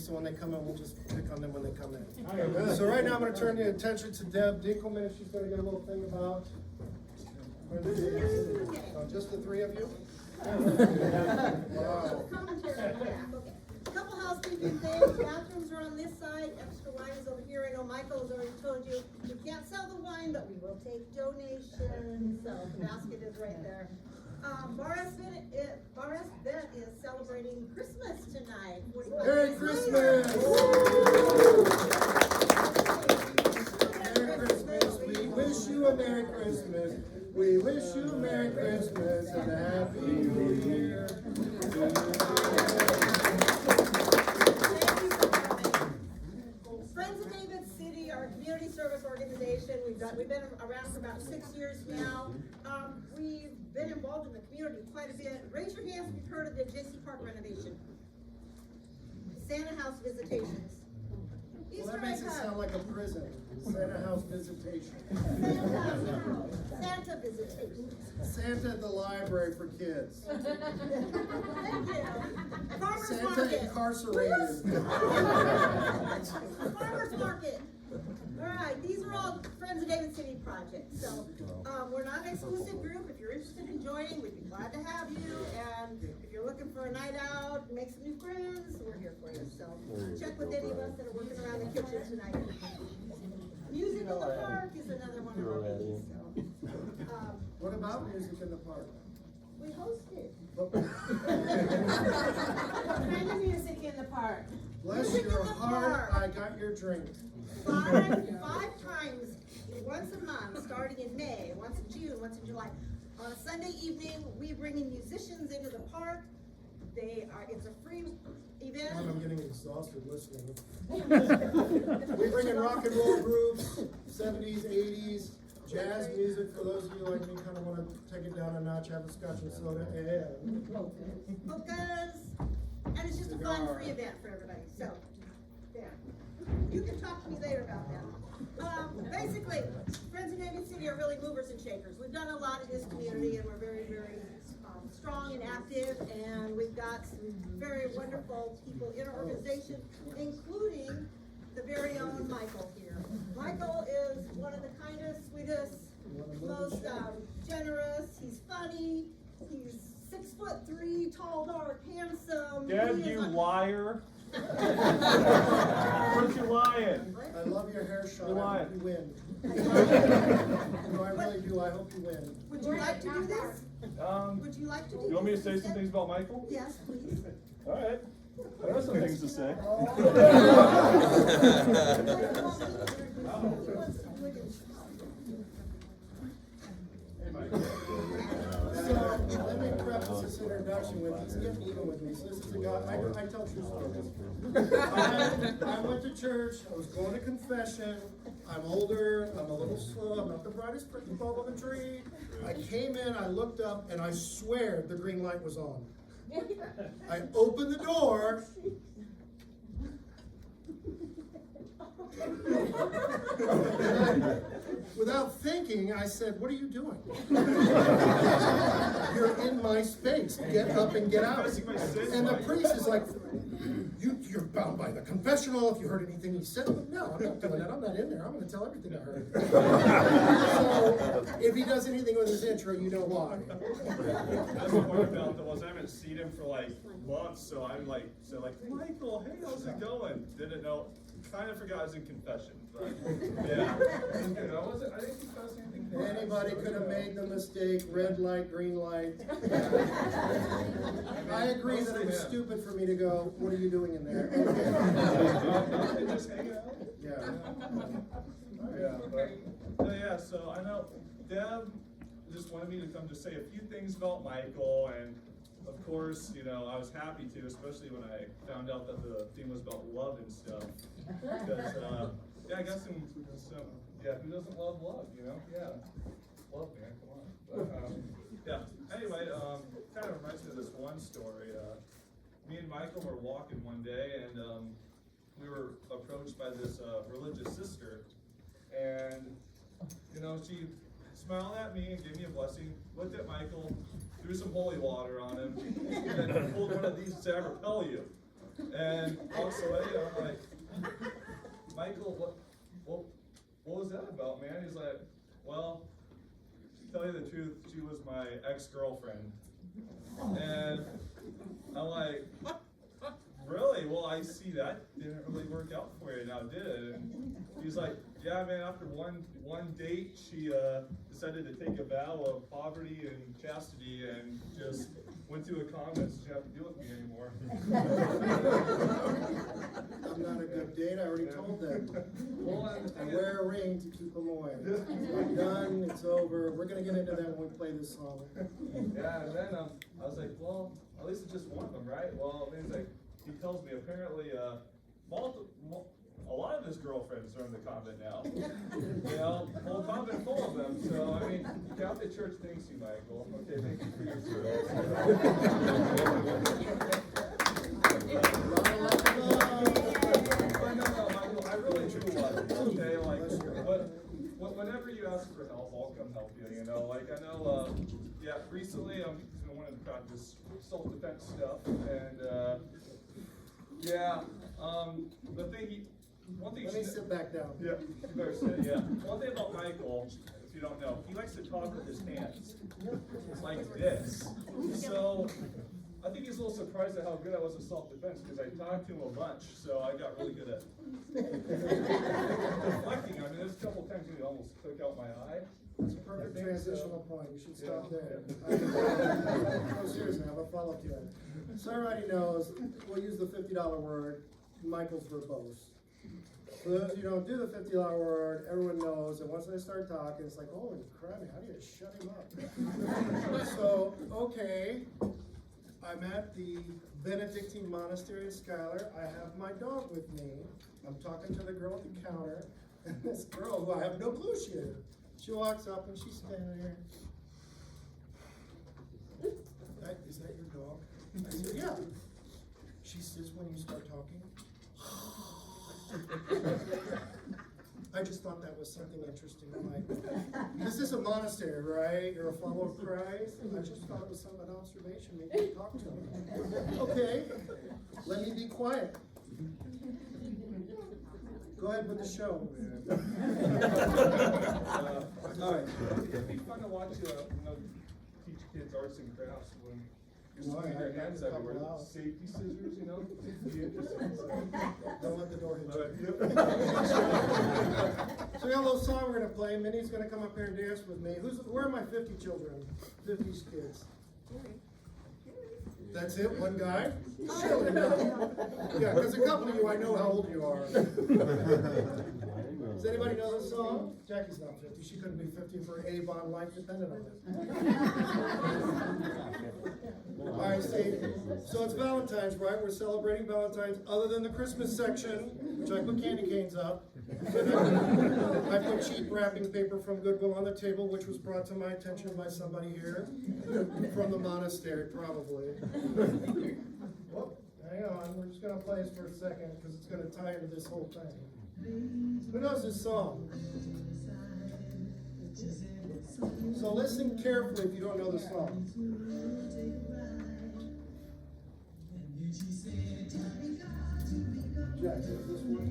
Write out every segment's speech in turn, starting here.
so when they come in, we'll just pick on them when they come in. So right now I'm going to turn the attention to Deb Dinkelman, if she's going to get a little thing about. Just the three of you? Wow. A couple housekeeping things. Bathrooms are on this side. Extra wine is over here. I know Michael has already told you we can't sell the wine, but we will take donations. So the basket is right there. Bar Esvet is celebrating Christmas tonight. Merry Christmas! Merry Christmas! We wish you a Merry Christmas. We wish you a Merry Christmas and a Happy New Year. Friends of David City, our community service organization, we've been around for about 6 years now. We've been involved in the community quite a bit. Raise your hands if you've heard of the JC Park renovation. Santa House visitations. Well, that makes it sound like a prison. Santa House visitation. Santa visitation. Santa at the library for kids. Thank you. Farmers Santa Market. incarcerated. Farmers Market. All right, these are all Friends of David City projects. So we're not an exclusive group. If you're interested in joining, we'd be glad to have you. And if you're looking for a night out, make some new friends, we're here for you. So check with any of us that are working around the kitchen tonight. Music in the Park is another one of our meetings. So, What about music in the park? we host it. What kind of music in the park? Bless Music in your the heart, park. I got your drink. Five times, once a month, starting in May, once in June, once in July. On a Sunday evening, we bring in musicians into the park. It's a free event. I'm getting exhausted listening. We bring in rock and roll groups, 70s, 80s, jazz music for those of you like me kind of want to take it down a notch, have a scotch and soda, and Hookahs, and it's just a fun free event for everybody. So, there. You can talk to me later about that. Basically, Friends of David City are really movers and shakers. We've done a lot in this community, and we're very, very strong and active, and we've got some very wonderful people in our organization, including the very own Michael here. Michael is one of the kindest, sweetest, most generous. He's funny. He's 6'3", tall, dark, handsome. Deb, you liar. Aren't you lying? I love your hairshot. You're I lying. hope you win. No, I really do. I hope you win. Would you like to do this? Would you like to do this? You want me to say some things about Michael? Yes, please. All right. I have some things to say. So, let me preface this introduction with, he's getting even with me. So this is a guy, I tell true stories. I went to church, I was going to confession, I'm older, I'm a little slow, I'm not the brightest bulb on the tree. I came in, I looked up, and I swear the green light was on. I opened the door. Without thinking, I said, "What are you doing? You're in my space. Get up and get out." And the priest is like, "You're bound by the confessional. If you heard anything he said," no, I'm not doing that. I'm not in there. I'm going to tell everything I heard. So if he does anything with his intro, you know why. That's the part about it was I haven't seen him for like months, so I'm like, Michael, hey, how's it going? Didn't know. Kind of forgot I was in confession, but yeah. I didn't confess anything. Anybody could have made the mistake, red light, green light. I agree that it was stupid for me to go, "What are you doing in there?" Just hang out. Yeah. Yeah, so I know Deb just wanted me to come just say a few things about Michael, and of course, you know, I was happy to, especially when I found out that the theme was about love and stuff. Because, yeah, I got some, yeah, who doesn't love love, you know? Yeah, love, man, come on. But, yeah, anyway, kind of reminds me of this one story. Me and Michael were walking one day, and we were approached by this religious sister, and, you know, she smiled at me and gave me a blessing, looked at Michael, threw some holy water on him, and then pulled one of these to repel you. And also, I'm like, Michael, what was that about, man? He's like, well, to tell you the truth, she was my ex-girlfriend. And I'm like, really? Well, I see that didn't really work out for you now, did it? And he's like, yeah, man, after one date, she decided to take a vow of poverty and chastity and just went to a convent, so she didn't have to deal with me anymore. I'm not a good date, I already told them. Well, I wear a ring to keep them away. I'm done, it's over. We're gonna get into that when we play this song. Yeah, and then I was like, well, at least it's just one of them, right? Well, then he's like, he tells me apparently a lot of his girlfriends are in the convent now. You know, whole convent full of them. So, I mean, Catholic Church thanks you, Michael. Okay, thank you for your service. But no, Michael, I really do love you, okay? Like, whenever you ask for help, I'll come help you, you know? Like, I know, yeah, recently I'm wanting to practice self-defense stuff, and, yeah, the thing one thing. Let me sit back down. Yeah, you better sit, yeah. One thing about Michael, if you don't know, he likes to talk with his hands, like this. So, I think he's a little surprised at how good I was at self-defense, because I talked to him a bunch, so I got really good at deflecting. I mean, there's a couple times he almost took out my eye. That's a perfect transitional point. You should stop there. No, seriously, I have a follow-up to that. So everybody knows, we'll use the $50 word, Michael's verbose. For those who don't do the $50 word, everyone knows that once they start talking, it's like, holy crap, how do you shut him up? So, okay, I'm at the Benedictine Monastery in Schuyler. I have my dog with me. I'm talking to the girl at the counter, and this girl, who I have no clue she is, she walks up and she's standing here. Is that your dog? I said, yeah. She says, when you start talking, I just thought that was something interesting. I'm like, this is a monastery, right? You're a follower of Christ. I just thought it was an observation. Maybe you talk to me. Okay, let me be quiet. Go ahead with the show. All right. It'd be fun to watch you know, teach kids arts and crafts when you're swinging your hands everywhere. Safety scissors, you know? It'd be interesting. Don't let the door hit you. Yep. So we got a little song we're gonna play. Minnie's gonna come up here and dance with me. Where are my 50 children? 50 kids. That's it, one guy? Surely not. Yeah, because a couple of you, I know how old you are. Does anybody know this song? Jackie's not 50. She couldn't be 50 if her Avon life depended on it. All right, see, so it's Valentine's, right? We're celebrating Valentine's, other than the Christmas section, which I put candy canes up. I put cheap wrapping paper from Goodwill on the table, which was brought to my attention by somebody here from the monastery, probably. Whoop, hang on, we're just gonna play this for a second because it's gonna tie into this whole thing. Who knows this song? So listen carefully if you don't know the song. Jack, is this one?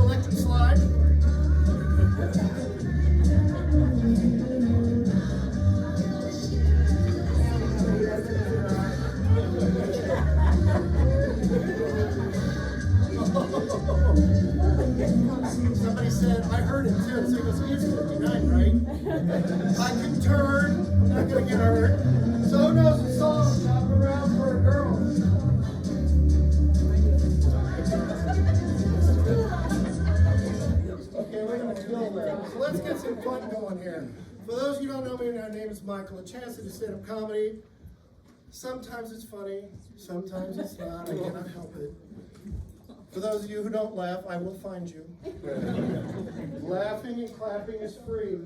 Electric slide. Somebody said, I heard it too, so he goes, it's 59, right? I can turn, I'm not gonna get hurt. So who knows the song, Shop Around for a Girl? Okay, we're gonna kill that. So let's get some fun going here. For those of you who don't know me, my name is Michael. Lachance. I do stand-up comedy. Sometimes it's funny, sometimes it's not. I cannot help it. For those of you who don't laugh, I will find you. Laughing and clapping is free.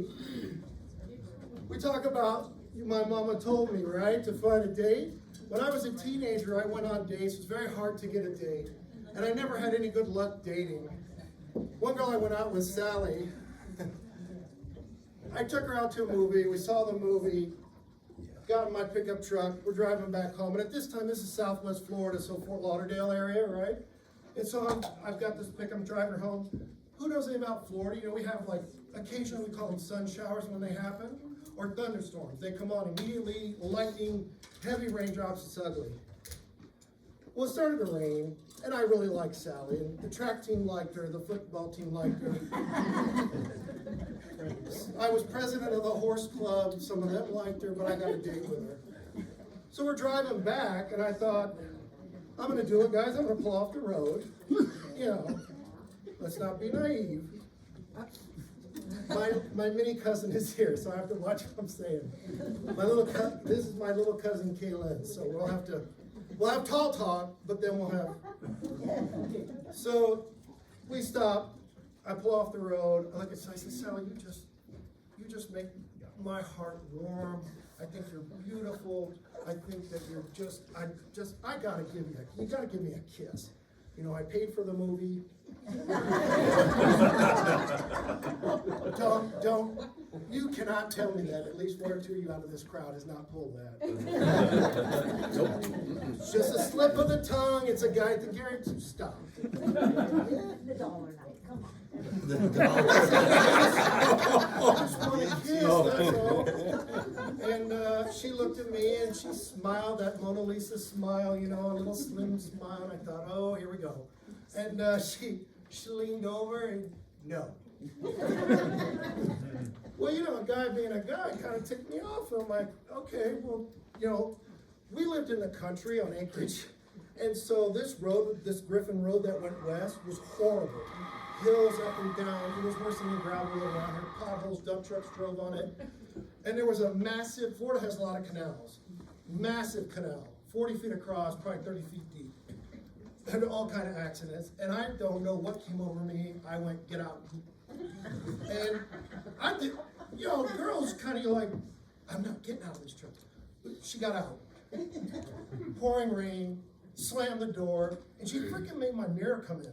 We talk about my mama told me, right, to find a date. When I was a teenager, I went on dates. It was very hard to get a date. And I never had any good luck dating. One girl I went out with, Sally, I took her out to a movie. We saw the movie, got in my pickup truck. We're driving back home. And at this time, this is Southwest Florida, so Fort Lauderdale area, right? And so I've got this pickup, I'm driving her home. Who knows anything about Florida? You know, we have like, occasionally we call them sun showers when they happen, or thunderstorms. They come on immediately, lightning, heavy raindrops, it's ugly. Well, it started to rain, and I really liked Sally, and the track team liked her, the football team liked her. I was president of the horse club, some of them liked her, but I got a date with her. So we're driving back, and I thought, I'm gonna do it, guys, I'm gonna pull off the road. You know, let's not be naive. My mini cousin is here, so I have to watch what I'm saying. This is my little cousin Kaylin, so we'll have tall talk, but then we'll have. So we stop. I pull off the road. I look at Sally. I say, Sally, you just make my heart warm. I think you're beautiful. I think that you're I gotta give you gotta give me a kiss. You know, I paid for the movie. Don't, you cannot tell me that. At least one or two of you out of this crowd has not pulled that. It's just a slip of the tongue. It's a guy that guarantees. Stop. The dollar night, come on. I just want a kiss, that's all. And she looked at me and she smiled, that Mona Lisa smile, you know, a little slim smile. And I thought, oh, here we go. And she leaned over and, no. Well, you know, a guy being a guy kind of ticked me off. I'm like, okay, well, you know, we lived in the country on acreage. And so this road, this Griffin Road that went west was horrible. Hills up and down. It was worse than the gravel around here. Potholes, dump trucks drove on it. And there was a massive, Florida has a lot of canals. Massive canal, 40 feet across, probably 30 feet deep. And all kind of accidents. And I don't know what came over me. I went, get out. And I did, you know, girls kind of like, I'm not getting out of this truck. She got out. Pouring rain, slammed the door, and she freaking made my mirror come in.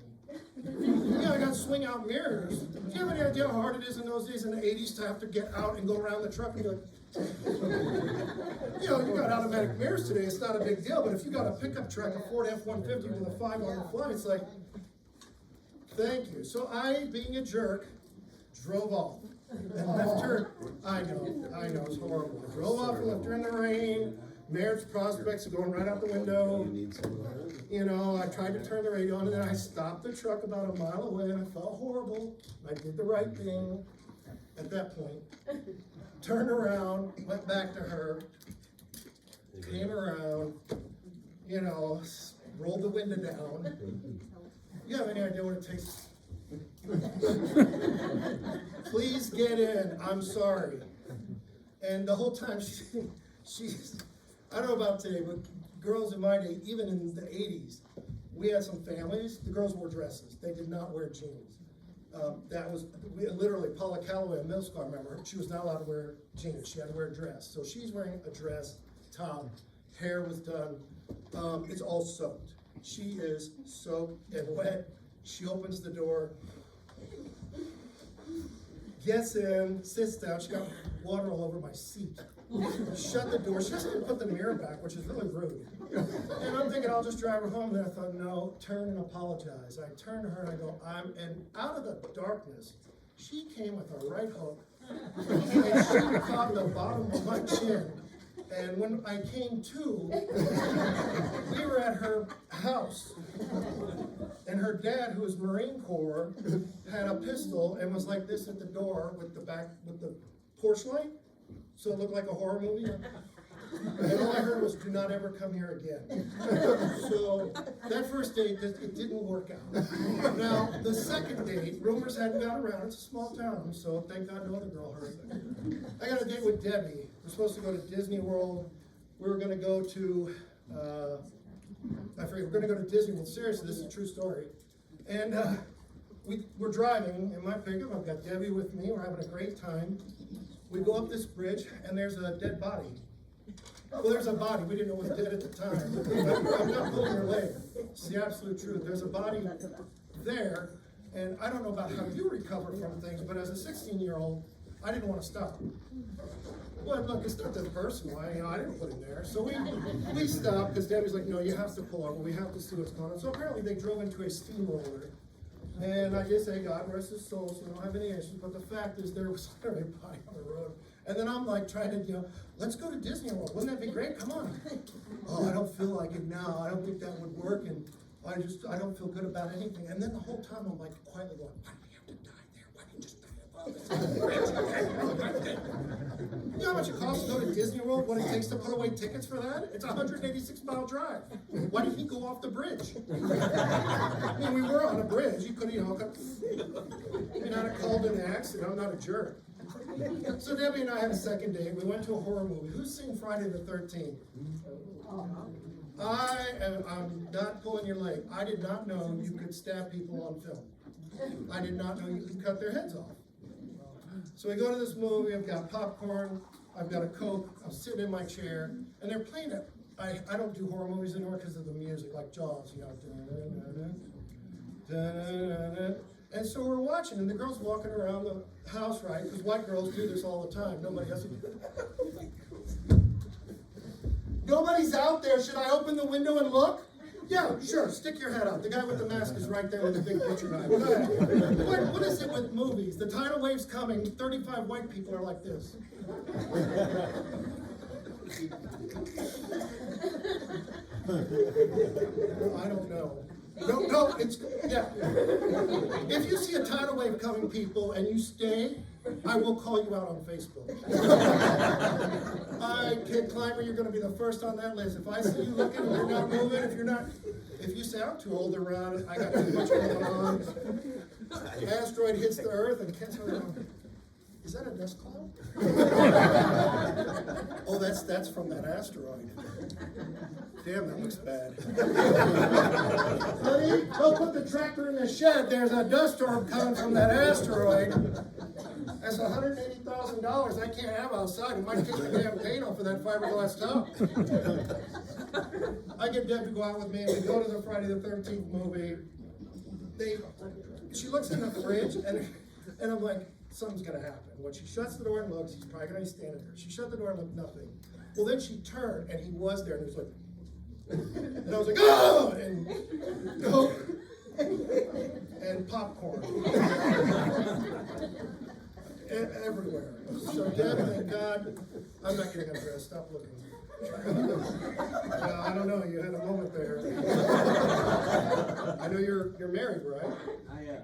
Yeah, I got swing out mirrors. Do you have any idea how hard it is in those days in the 80s to have to get out and go around the truck and go, you know, you got automatic mirrors today, it's not a big deal, but if you got a pickup truck, a Ford F-150 with a 5 on the fly, it's like, thank you. So I, being a jerk, drove off and left her. I know, it's horrible. I drove off and left her in the rain. Marriage prospects are going right out the window. You know, I tried to turn the radio on and then I stopped the truck about a mile away and I felt horrible. I did the right thing at that point. Turned around, went back to her, came around, you know, rolled the window down. You have any idea what it takes? Please get in, I'm sorry. And the whole time she's, I don't know about today, but girls in my day, even in the 80s, we had some families, the girls wore dresses. They did not wear jeans. That was literally Paula Calloway in middle school, I remember. She was not allowed to wear jeans. She had to wear a dress. So she's wearing a dress, top, hair was done. It's all soaked. She is soaked and wet. She opens the door, gets in, sits down. She got water all over my seat. Shut the door. She doesn't even put the mirror back, which is really rude. And I'm thinking I'll just drive her home. Then I thought, no, turn and apologize. I turn to her and I go, and out of the darkness, she came with a right hook and she caught the bottom of my chin. And when I came to, we were at her house. And her dad, who was Marine Corps, had a pistol and was like this at the door with the porch light. So it looked like a horror movie. And all I heard was, do not ever come here again. So that first date, it didn't work out. Now, the second date, rumors hadn't got around. It's a small town, so thank God no other girl heard it. I got a date with Debbie. We're supposed to go to Disney World. We were going to go to, I forget, we're going to go to Disney World. Seriously, this is a true story. And we're driving in my pickup. I've got Debbie with me. We're having a great time. We go up this bridge, and there's a dead body. Well, there's a body. We didn't know it was dead at the time. I'm not pulling your leg. It's the absolute truth. There's a body there, and I don't know about how you recover from things, but as a 16-year-old, I didn't want to stop. Well, look, it's not that personal. I didn't put him there. So we stopped because Debbie's like, no, you have to pull over. We have to see what's going on. So apparently they drove into a steamroller. And I just say, God rest his soul, so we don't have any issues. But the fact is, there was literally a body on the road. And then I'm like trying to, let's go to Disney World. Wouldn't that be great? Come on. Oh, I don't feel like it now. I don't think that would work. And I don't feel good about anything. And then the whole time I'm like quietly going, why do we have to die there? Why didn't you just die above this? You know how much it costs to go to Disney World? What it takes to put away tickets for that? It's a 186-mile drive. Why did he go off the bridge? I mean, we were on a bridge. You could, not have called an accident. I'm not a jerk. So Debbie and I had a second date. We went to a horror movie. Who's seen Friday the 13th? I'm not pulling your leg. I did not know you could stab people on film. I did not know you could cut their heads off. So we go to this movie. I've got popcorn. I've got a Coke. I'm sitting in my chair, and they're playing it. I don't do horror movies anymore because of the music, like Jaws, And so we're watching, and the girl's walking around the house, right? Because white girls do this all the time. Nobody else. Nobody's out there. Should I open the window and look? Yeah, sure. Stick your head out. The guy with the mask is right there with the big butcher knife. Go ahead. What is it with movies? The tidal wave's coming. 35 white people are like this. I don't know. No, it's, yeah. If you see a tidal wave coming, people, and you stay, I will call you out on Facebook. Kid climber, you're going to be the first on that list. If I see you looking and you're not moving, if you say I'm too old to run, I got too much going on. Asteroid hits the Earth and can't tell you. Is that a dust cloud? Oh, that's from that asteroid. Damn, that looks bad. Honey, go put the tractor in the shed. There's a dust storm coming from that asteroid. That's $180,000 I can't have outside. It might take the damn paint off of that fiberglass top. I get Deb to go out with me, and we go to the Friday the 13th movie. She looks in the fridge, and I'm like, something's going to happen. When she shuts the door and looks, he's probably going to be standing there. She shut the door and looked, nothing. Well, then she turned, and he was there, and he was like, and I was like, oh! And Coke and popcorn. Everywhere. So, Deb, thank God, I'm not getting undressed. Stop looking. I don't know. You had a moment there. I know you're married, right? I am.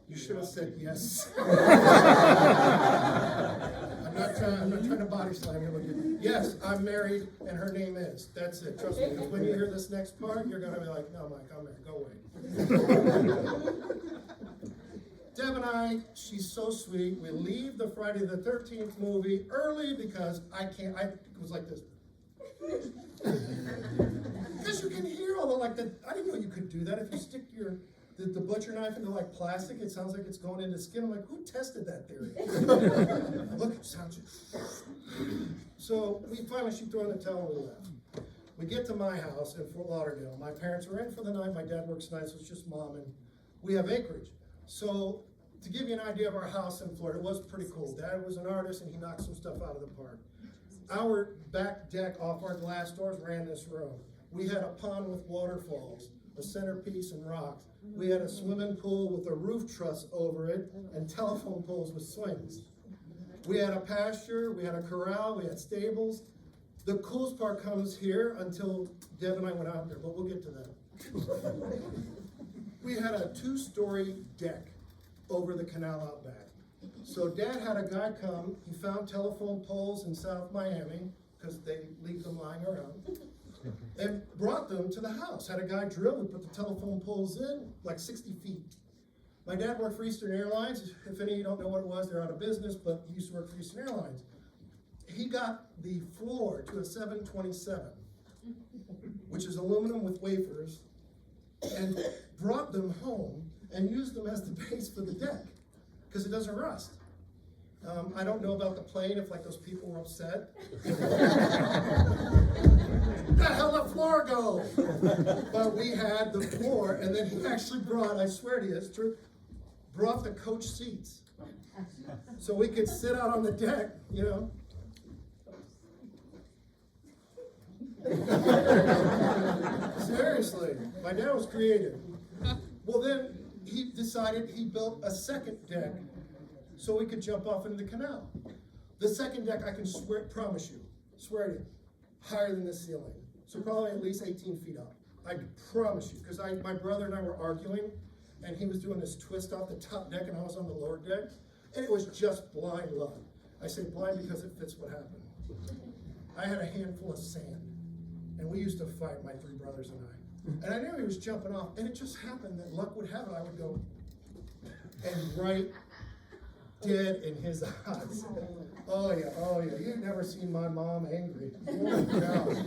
You should have said yes. I'm not trying to body slam you. Yes, I'm married, and her name is. That's it. Trust me. Because when you hear this next part, you're going to be like, no, Mike, I'm married. Go away. Deb and I, she's so sweet. We leave the Friday the 13th movie early because it was like this. Because you can hear all the, I didn't know you could do that. If you stick the butcher knife into plastic, it sounds like it's going into skin. I'm like, who tested that theory? Look, it sounds. So she threw in the towel and we left. We get to my house in Fort Lauderdale. My parents were in for the night. My dad works nights, so it's just mom, and we have acreage. So to give you an idea of our house in Florida, it was pretty cool. Dad was an artist, and he knocked some stuff out of the park. Our back deck off our glass doors ran this room. We had a pond with waterfalls, a centerpiece and rocks. We had a swimming pool with a roof truss over it and telephone poles with swings. We had a pasture, we had a corral, we had stables. The coolest part comes here until Deb and I went out there, but we'll get to that. We had a 2-story deck over the canal out back. So Dad had a guy come, he found telephone poles in South Miami, because they leave them lying around, and brought them to the house. Had a guy drill, we put the telephone poles in, 60 feet. My dad worked for Eastern Airlines. If any of you don't know what it was, they're out of business, but he used to work for Eastern Airlines. He got the floor to a 727, which is aluminum with wafers, and brought them home and used them as the base for the deck, because it doesn't rust. I don't know about the plane, if like those people were upset. Where the hell did the floor go? But we had the floor, and then he actually brought, I swear to you, it's true, brought the coach seats. So we could sit out on the deck, you know. Seriously, my dad was creative. Well, then he decided he built a second deck so we could jump off into the canal. The second deck, I can promise you, swear to you, higher than the ceiling. So probably at least 18 feet up. I promise you, because my brother and I were arguing, and he was doing this twist off the top deck, and I was on the lower deck, and it was just blind luck. I say blind because it fits what happened. I had a handful of sand, and we used to fight, my three brothers and I. And I knew he was jumping off, and it just happened that luck would have it, I would go, and right dead in his eyes. Oh yeah, you've never seen my mom angry. Oh, God.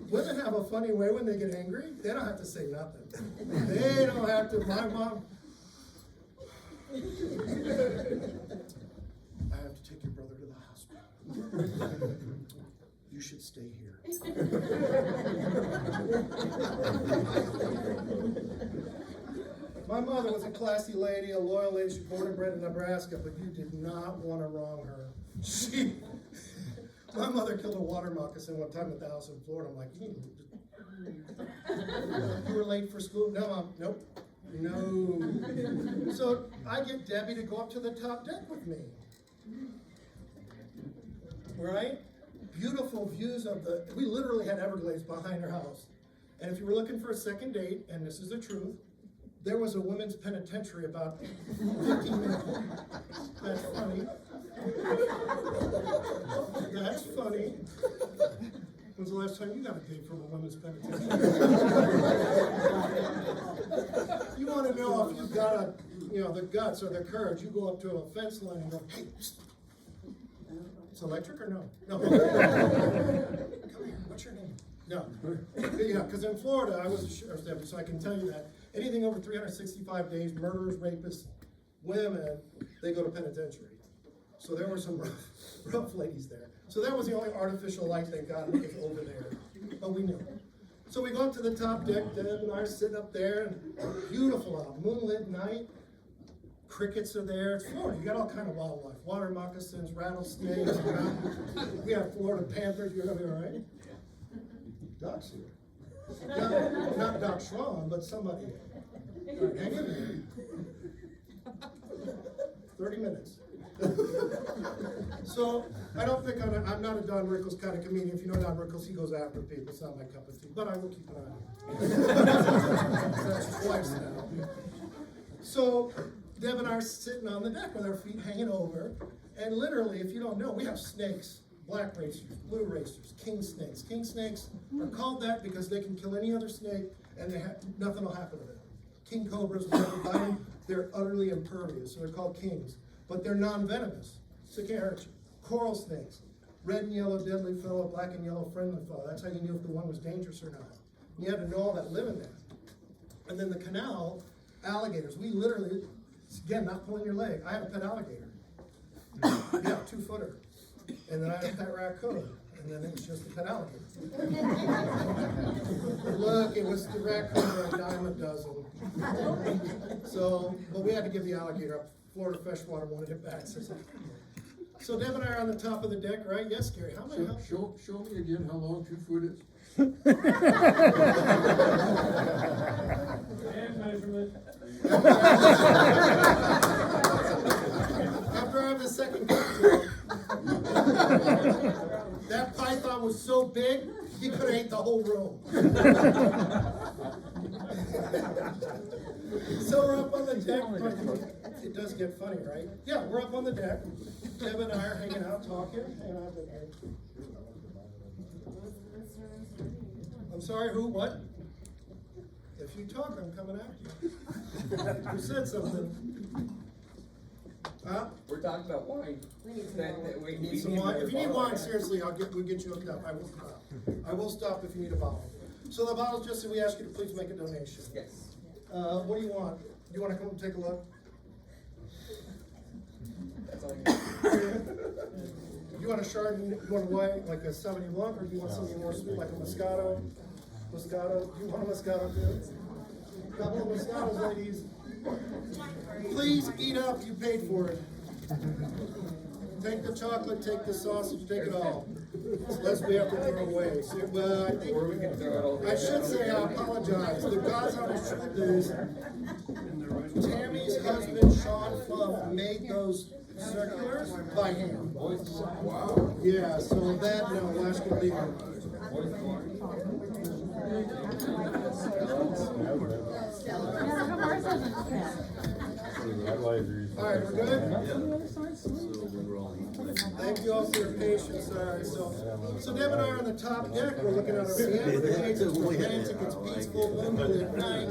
Women have a funny way when they get angry, they don't have to say nothing. They don't have to, my mom. I have to take your brother to the hospital. You should stay here. My mother was a classy lady, a loyal lady. She was born and bred in Nebraska, but you did not want to wrong her. My mother killed a water moccasin one time at the house in Florida. I'm like, you were late for school? No, Mom. Nope. No. So I get Debbie to go up to the top deck with me. Right? Beautiful views of we literally had Everglades behind our house. And if you were looking for a second date, and this is the truth, there was a women's penitentiary about 15 minutes away. That's funny. That's funny. When's the last time you got a date from a women's penitentiary? You want to know if you've got the guts or the courage, you go up to a fence line and go, hey, psst. It's electric or no? No. Come here, what's your name? No. Yeah, because in Florida, I was a sheriff's deputy, so I can tell you that anything over 365 days, murderers, rapists, women, they go to penitentiary. So there were some rough ladies there. So that was the only artificial light they got was over there. But we knew. So we go up to the top deck, Deb and I are sitting up there, and beautiful out, moonlit night. Crickets are there. It's Florida. You got all kind of wildlife. Water moccasins, rattlesnakes. We have Florida panthers. You're going to be all right. Doc's here. Not Doc Schwan, but somebody. All right, hang in there. 30 minutes. So I don't think I'm not a Don Rickles kind of comedian. If you know Don Rickles, he goes after people. It's not my cup of tea, but I will keep an eye on him. That's twice now. So Deb and I are sitting on the deck with our feet hanging over, and literally, if you don't know, we have snakes, black racers, blue racers, king snakes. King snakes are called that because they can kill any other snake, and nothing will happen to them. King cobras, whenever bite them, they're utterly impervious, so they're called kings. But they're non-venomous, so they can't hurt you. Coral snakes, red and yellow deadly fellow, black and yellow friendly fellow. That's how you knew if the one was dangerous or not. You had to know all that live in there. And then the canal, alligators. We literally, again, not pulling your leg. I had a pet alligator. Yeah, 2-footer. And then I had a pet raccoon. And then it was just a pet alligator. Look, it was the raccoon for a dime a dozen. So, but we had to give the alligator up. Florida Freshwater wanted it back. So Deb and I are on the top of the deck, right? Yes, Gary. How many? Show me again how long 2 foot is. And measurement. After I have the second cocktail, that python was so big, he could have ate the whole room. So we're up on the deck. It does get funny, right? Yeah, we're up on the deck. Deb and I are hanging out, talking. I'm sorry, who? What? If you talk, I'm coming at you. You said something. Huh? We're talking about wine. We Need some wine. If you need wine, seriously, we'll get you hooked up. I will stop. I will stop if you need a bottle. So the bottle's just that we ask you to please make a donation. Yes. What do you want? Do you want to come and take a look? That's all want a Chardonnay, you want a white, like a 71, or do you want something more sweet, like a Moscato? Moscato, do you want a Moscato too? Couple of Moscatos, ladies. Please eat up, you paid for it. Take the chocolate, take the sausage, take it all. Lest we have to throw away. So, well, I think, I should say I apologize. The God's honest truth is, Tammy's husband, Sean Fluff, made those circulars by hand. Wow. Yeah, so that, no, Lash can leave it. All right, we're good? Thank you all for your patience. All right, so Deb and I are on the top deck. We're looking at our campsites. It's romantic. It's peaceful. Moonlit at night.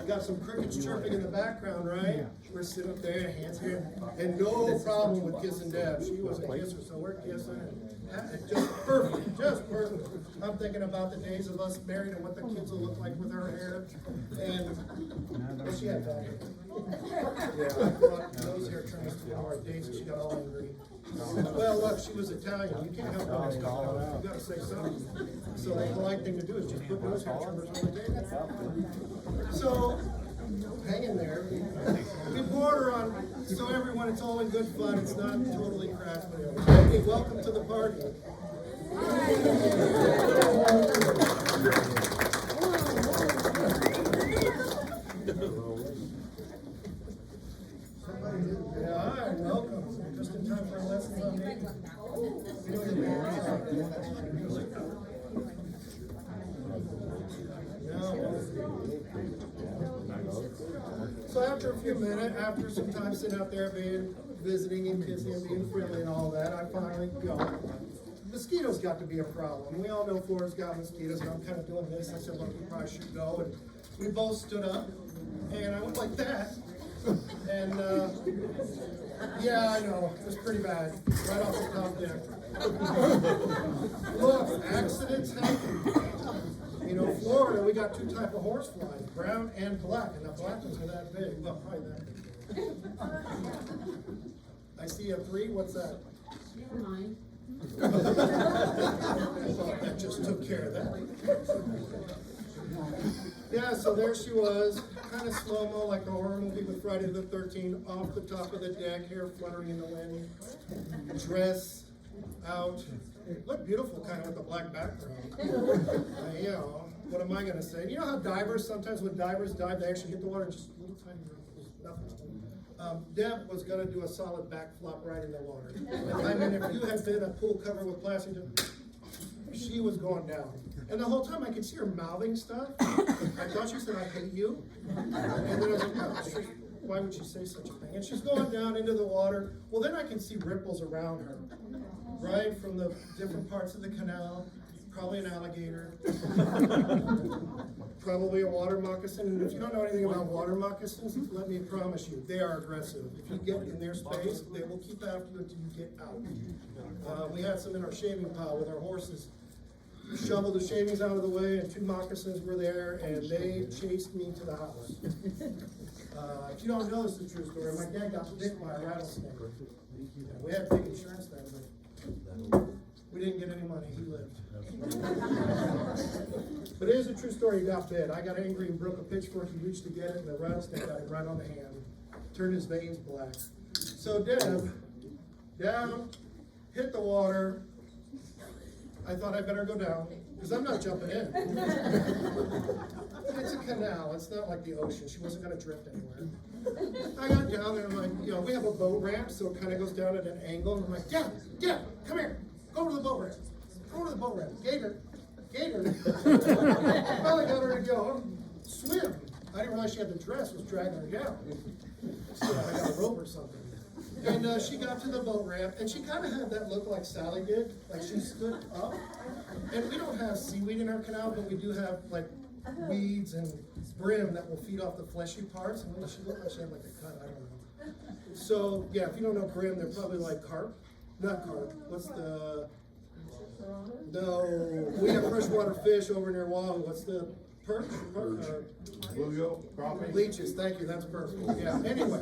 We got some crickets chirping in the background, right? We're sitting up there, hands here, and no problem with kissing Deb. She was a kisser, so we're kissing. And just perfect, just perfect. I'm thinking about the days of us married and what the kids will look like with her hair. And well, she had that. Yeah, I brought nose hair trimmers to one of our dates, and she got all angry. Well, look, she was Italian. You can't help it. You gotta say something. So the polite thing to do is just put nose hair trimmers on the table. So, hang in there. We border on, so everyone, it's all in good fun. It's not totally crass, but anyway. Hey, welcome to the party. Yeah, all right, welcome. Just in time for a lesson on me. So after a few minutes, after some time sitting out there visiting and kissing and being friendly and all that, I finally go. Mosquitoes got to be a problem. We all know Florida's got mosquitoes, and I'm kind of doing this. I said, look, we probably should go. And we both stood up, and I went like that. And yeah, I know, it was pretty bad, right off the top there. Look, accidents happen. You know, Florida, we got two types of horse flies, brown and black, and the black ones are that big, well, probably that big. I see a 3, what's that? Never mind. That just took care of that. Yeah, so there she was, kind of slow-mo, like a horror movie with Friday the 13th, off the top of the deck, hair fluttering in the wind, dress out. Looked beautiful, kind of with the black background. You know, what am I gonna say? You know how divers, sometimes when divers dive, they actually hit the water and just little tiny ripples, nothing. Deb was gonna do a solid back flop right in the water. I mean, if you had been a pool covered with plastic, she was going down. And the whole time I could see her mouthing stuff. I thought she said, I hate you. And then I was like, oh, why would she say such a thing? And she's going down into the water. Well, then I can see ripples around her, right? From the different parts of the canal. Probably an alligator. Probably a water moccasin. And if you don't know anything about water moccasins, let me promise you, they are aggressive. If you get in their space, they will keep after you until you get out. We had some in our shaving pile with our horses. Shoveled the shavings out of the way, and 2 moccasins were there, and they chased me to the house. If you don't know, this is a true story. My dad got bit by a rattlesnake. We had big insurance then, but we didn't get any money. He lived. But it is a true story. He got bit. I got angry and broke a pitchfork. He reached to get it, and the rattlesnake got him right on the hand. Turned his veins black. So Deb, down, hit the water. I thought I better go down, because I'm not jumping in. It's a canal, it's not like the ocean. She wasn't gonna drift anywhere. I got down there, and I'm like, you know, we have a boat ramp, so it kind of goes down at an angle, and I'm like, Deb, come here, go to the boat ramp. Go to the boat ramp. Gator. Finally got her to go, swim. I didn't realize she had the dress, was dragging her down. So I got a rope or something. And she got to the boat ramp, and she kind of had that look like Sally did, like she stood up. And we don't have seaweed in our canal, but we do have like weeds and brim that will feed off the fleshy parts. And she looked like she had like a cut, I don't know. So yeah, if you don't know brim, they're probably like carp, not carp. What's the? No, we have freshwater fish over near Wahoo. What's the Perch? Bluegill, crappie? Leeches, thank you, that's perfect, yeah, anyway.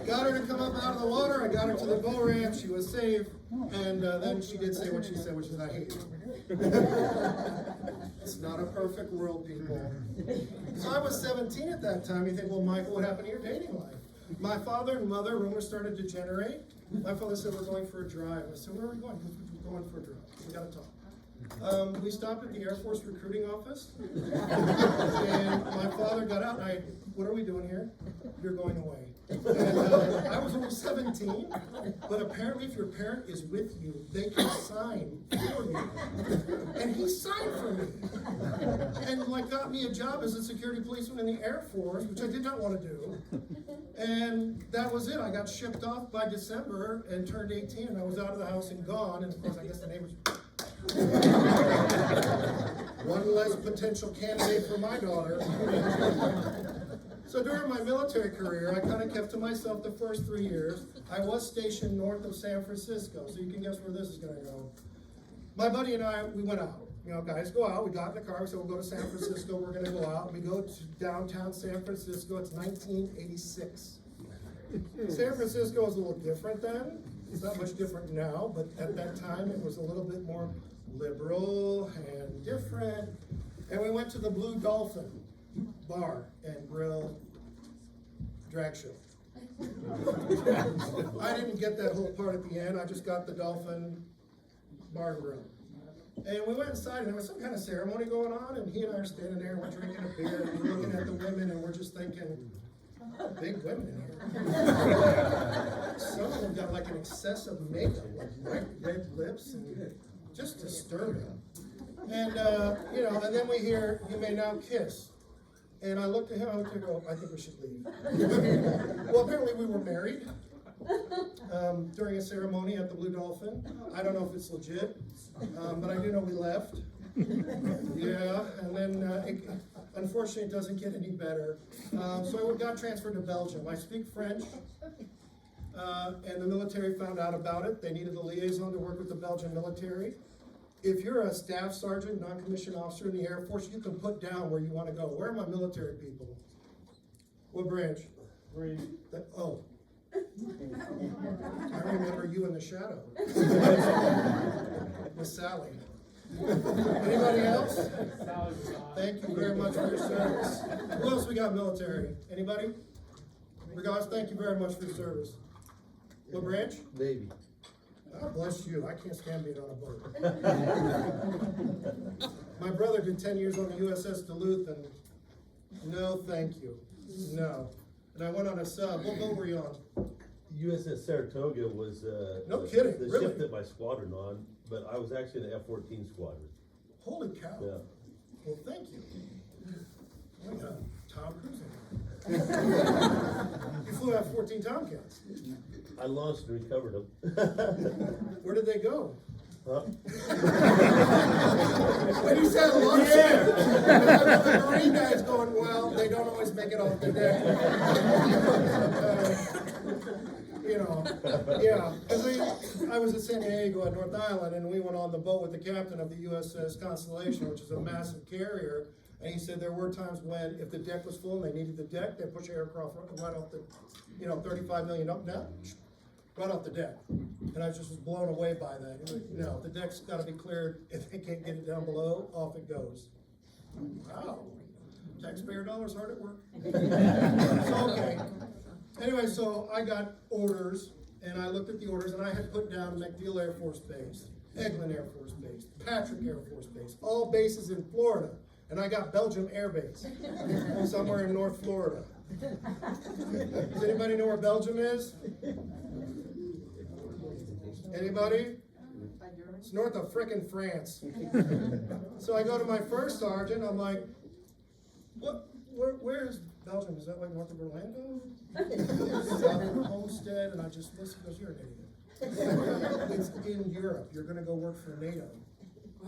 Got her to come up out of the water, I got her to the bow ramp, she was safe, and then she did say what she said, which is, I hate you. It's not a perfect world, people. So I was 17 at that time, you think, well, Michael, what happened to your dating life? My father and mother, rumors started to generate. My father said, we're going for a drive. I said, where are we going? We're going for a drive, we gotta talk. We stopped at the Air Force recruiting office, and my father got out, and what are we doing here? You're going away. And I was only 17, but apparently if your parent is with you, they can sign for you. And he signed for me. And like got me a job as a security policeman in the Air Force, which I did not want to do. And that was it. I got shipped off by December and turned 18, and I was out of the house and gone, and of course I guess the neighbors one less potential candidate for my daughter. So during my military career, I kind of kept to myself the first 3 years. I was stationed north of San Francisco, so you can guess where this is going to go. My buddy and I, we went out. You know, guys go out. We got in the car. We said, we'll go to San Francisco. We're going to go out. We go to downtown San Francisco. It's 1986. San Francisco is a little different then. It's not much different now, but at that time it was a little bit more liberal and different. And we went to the Blue Dolphin Bar and Grill drag show. I didn't get that whole part at the end. I just got the Dolphin Bar and Grill. And we went inside and there was some kind of ceremony going on, and he and I are standing there and we're drinking a beer and we're looking at the women and we're just thinking, big women in here. Some of them got like an excessive makeup, like bright red lips, and just disturbing. And you know, and then we hear, you may now kiss. And I looked at him, I looked at her, I think we should leave. Well, apparently we were married during a ceremony at the Blue Dolphin. I don't know if it's legit, but I do know we left. Yeah, and then unfortunately it doesn't get any better. So I got transferred to Belgium. I speak French, and the military found out about it. They needed a liaison to work with the Belgian military. If you're a staff sergeant, non-commissioned officer in the Air Force, you can put down where you want to go. Where are my military people? What branch? Oh. I remember you in the shadow. With Sally. Anybody else? Thank you very much for your service. Who else we got military? Anybody? Regards, thank you very much for your service. What branch? Navy. God bless you. I can't stand being on a boat. My brother did 10 years on the USS Duluth, and no thank you. No. And I went on a sub. What boat were you on? USS Saratoga was No kidding, the really? ship that my squadron on, but I was actually in the F-14 squadron. Holy cow. Yeah. Well, thank you. Oh, yeah. Tom Cruise. You flew out 14 Tomcats. I launched and recovered them. Where did they go? Huh? When you said launch, the Marine guy's going, well, they don't always make it off the deck. You know, yeah, because I was at San Diego at North Island, and we went on the boat with the captain of the USS Constellation, which is a massive carrier, and he said there were times when, if the deck was full and they needed the deck, they push aircraft right off the, you know, 35 million up now, right off the deck. And I just was blown away by that. He was like, no, the deck's got to be cleared. If they can't get it down below, off it goes. Wow, taxpayer dollars hard at work. So, okay. Anyway, so I got orders, and I looked at the orders, and I had put down MacDill Air Force Base, Eglin Air Force Base, Patrick Air Force Base, all bases in Florida. And I got Belgium Air Base, somewhere in North Florida. Does anybody know where Belgium is? Anybody? It's north of frickin' France. So I go to my first sergeant, I'm like, what? Where is Belgium? Is that like north of Orlando? South of Homestead, and I just listened, he goes, you're an idiot. It's in Europe, you're gonna go work for NATO.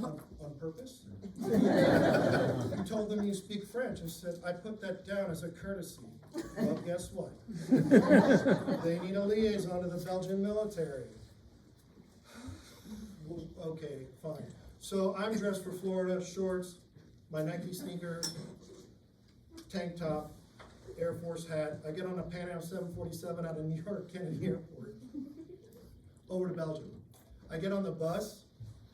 On purpose? You told them you speak French. I said, I put that down as a courtesy. Well, guess what? They need a liaison to the Belgian military. Okay, fine. So I'm dressed for Florida, shorts, my Nike sneakers, tank top, Air Force hat. I get on a Pan Am 747 out of New York Kennedy Airport over to Belgium. I get on the bus,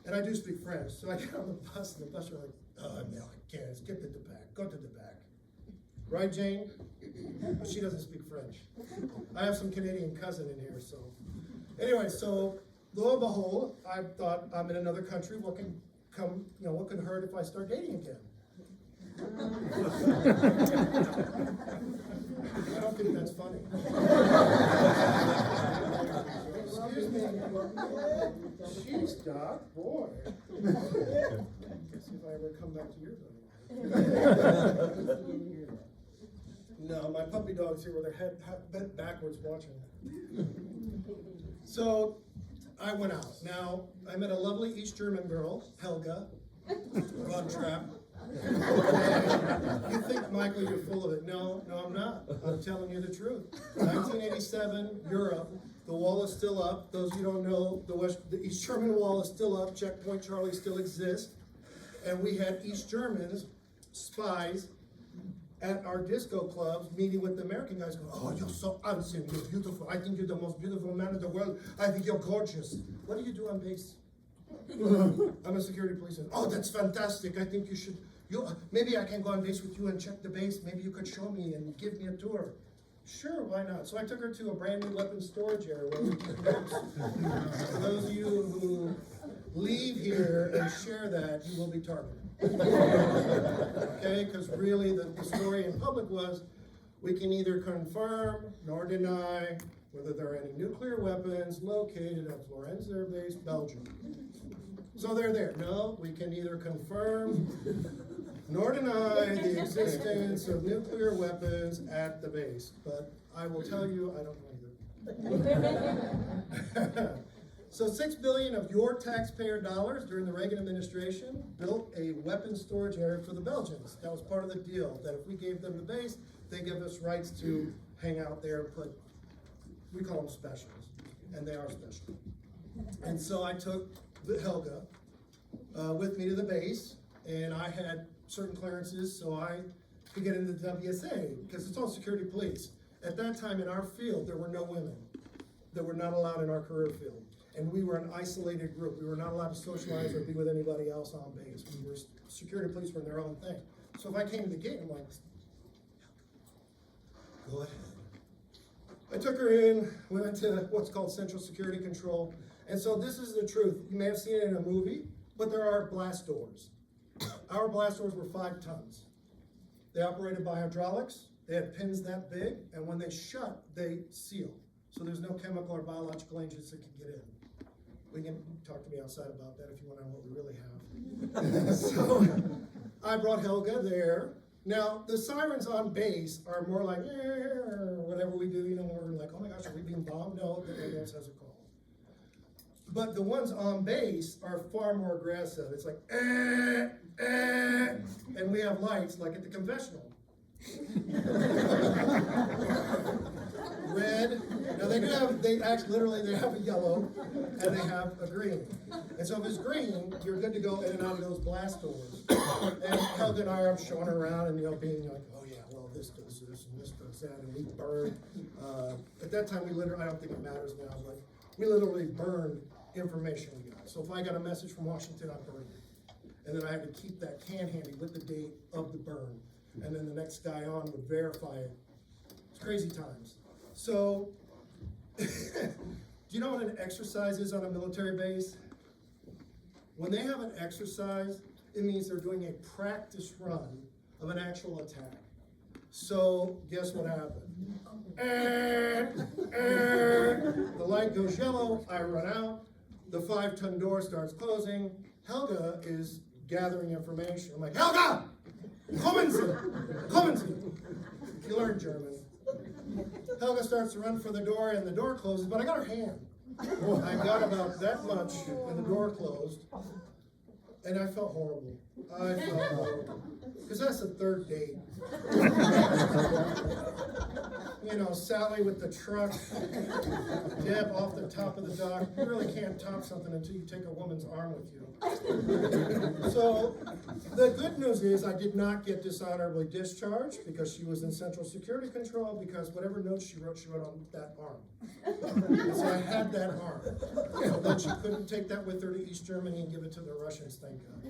and I do speak French, so I get on the bus, and the bus are like, oh, no, I can't, skip to the back, go to the back. Right, Jane? But she doesn't speak French. I have some Canadian cousin in here, so. Anyway, so lo and behold, I thought I'm in another country, what can come, what can hurt if I start dating again? I don't think that's funny. Excuse me. She's Doc, boy. Guess if I ever come back to your building. No, my puppy dog's here with her head bent backwards watching. So I went out. Now, I met a lovely East German girl, Helga, Von Trapp. You think, Michael, you're full of it. No, I'm not. I'm telling you the truth. 1987, Europe. The wall is still up. Those of you who don't know, the East German wall is still up. Checkpoint Charlie still exists. And we had East Germans, spies, at our disco clubs, meeting with the American guys, going, oh, you're so handsome, you're beautiful. I think you're the most beautiful man in the world. I think you're gorgeous. What do you do on base? I'm a security policeman. Oh, that's fantastic. I think you should, maybe I can go on base with you and check the base. Maybe you could show me and give me a tour. Sure, why not? So I took her to a brand new weapons storage area where we keep notes. For those of you who leave here and share that, you will be targeted. Okay, because really the story in public was, we can neither confirm nor deny whether there are any nuclear weapons located at Florence Air Base, Belgium. So they're there. No, we can neither confirm nor deny the existence of nuclear weapons at the base. But I will tell you, I don't know either. So $6 billion of your taxpayer dollars during the Reagan administration built a weapons storage area for the Belgians. That was part of the deal, that if we gave them the base, they give us rights to hang out there and put, we call them specials, and they are special. And so I took Helga with me to the base, and I had certain clearances so I could get into the WSA, because it's all security police. At that time in our field, there were no women that were not allowed in our career field. And we were an isolated group. We were not allowed to socialize or be with anybody else on base. We were, security police were in their own thing. So if I came to the gate, I'm like, go ahead. I took her in, we went to what's called Central Security Control. And so this is the truth. You may have seen it in a movie, but there are blast doors. Our blast doors were 5 tons. They operated by hydraulics. They had pins that big, and when they shut, they seal. So there's no chemical or biological agents that can get in. We can talk to me outside about that if you want to know what we really have. So I brought Helga there. Now, the sirens on base are more like, whatever we do, we're like, oh my gosh, are we being bombed? No, the ambulance has a call. But the ones on base are far more aggressive. It's like, and we have lights like at the confessional. Red. Now they have a yellow and they have a green. And so if it's green, you're good to go in and out of those blast doors. And Helga and I are showing around and being like, oh yeah, well this does this and this does that, and we burn. At that time I don't think it matters now, but we literally burned information we got. So if I got a message from Washington, I burned it. And then I had to keep that can handy with the date of the burn. And then the next guy on would verify it. It's crazy times. So, do you know what an exercise is on a military base? When they have an exercise, it means they're doing a practice run of an actual attack. So, guess what happened? The light goes yellow, I run out, the 5-ton door starts closing, Helga is gathering information. I'm like, Helga! Kommen Sie! You learned German. Helga starts to run for the door and the door closes, but I got her hand. I got about that much and the door closed. And I felt horrible. I felt horrible. Because that's the third date. You know, Sally with the truck, Deb off the top of the dock. You really can't top something until you take a woman's arm with you. So, the good news is I did not get dishonorably discharged because she was in Central Security Control, because whatever notes she wrote on that arm. So I had that arm. So then she couldn't take that with her to East Germany and give it to the Russians, thank God.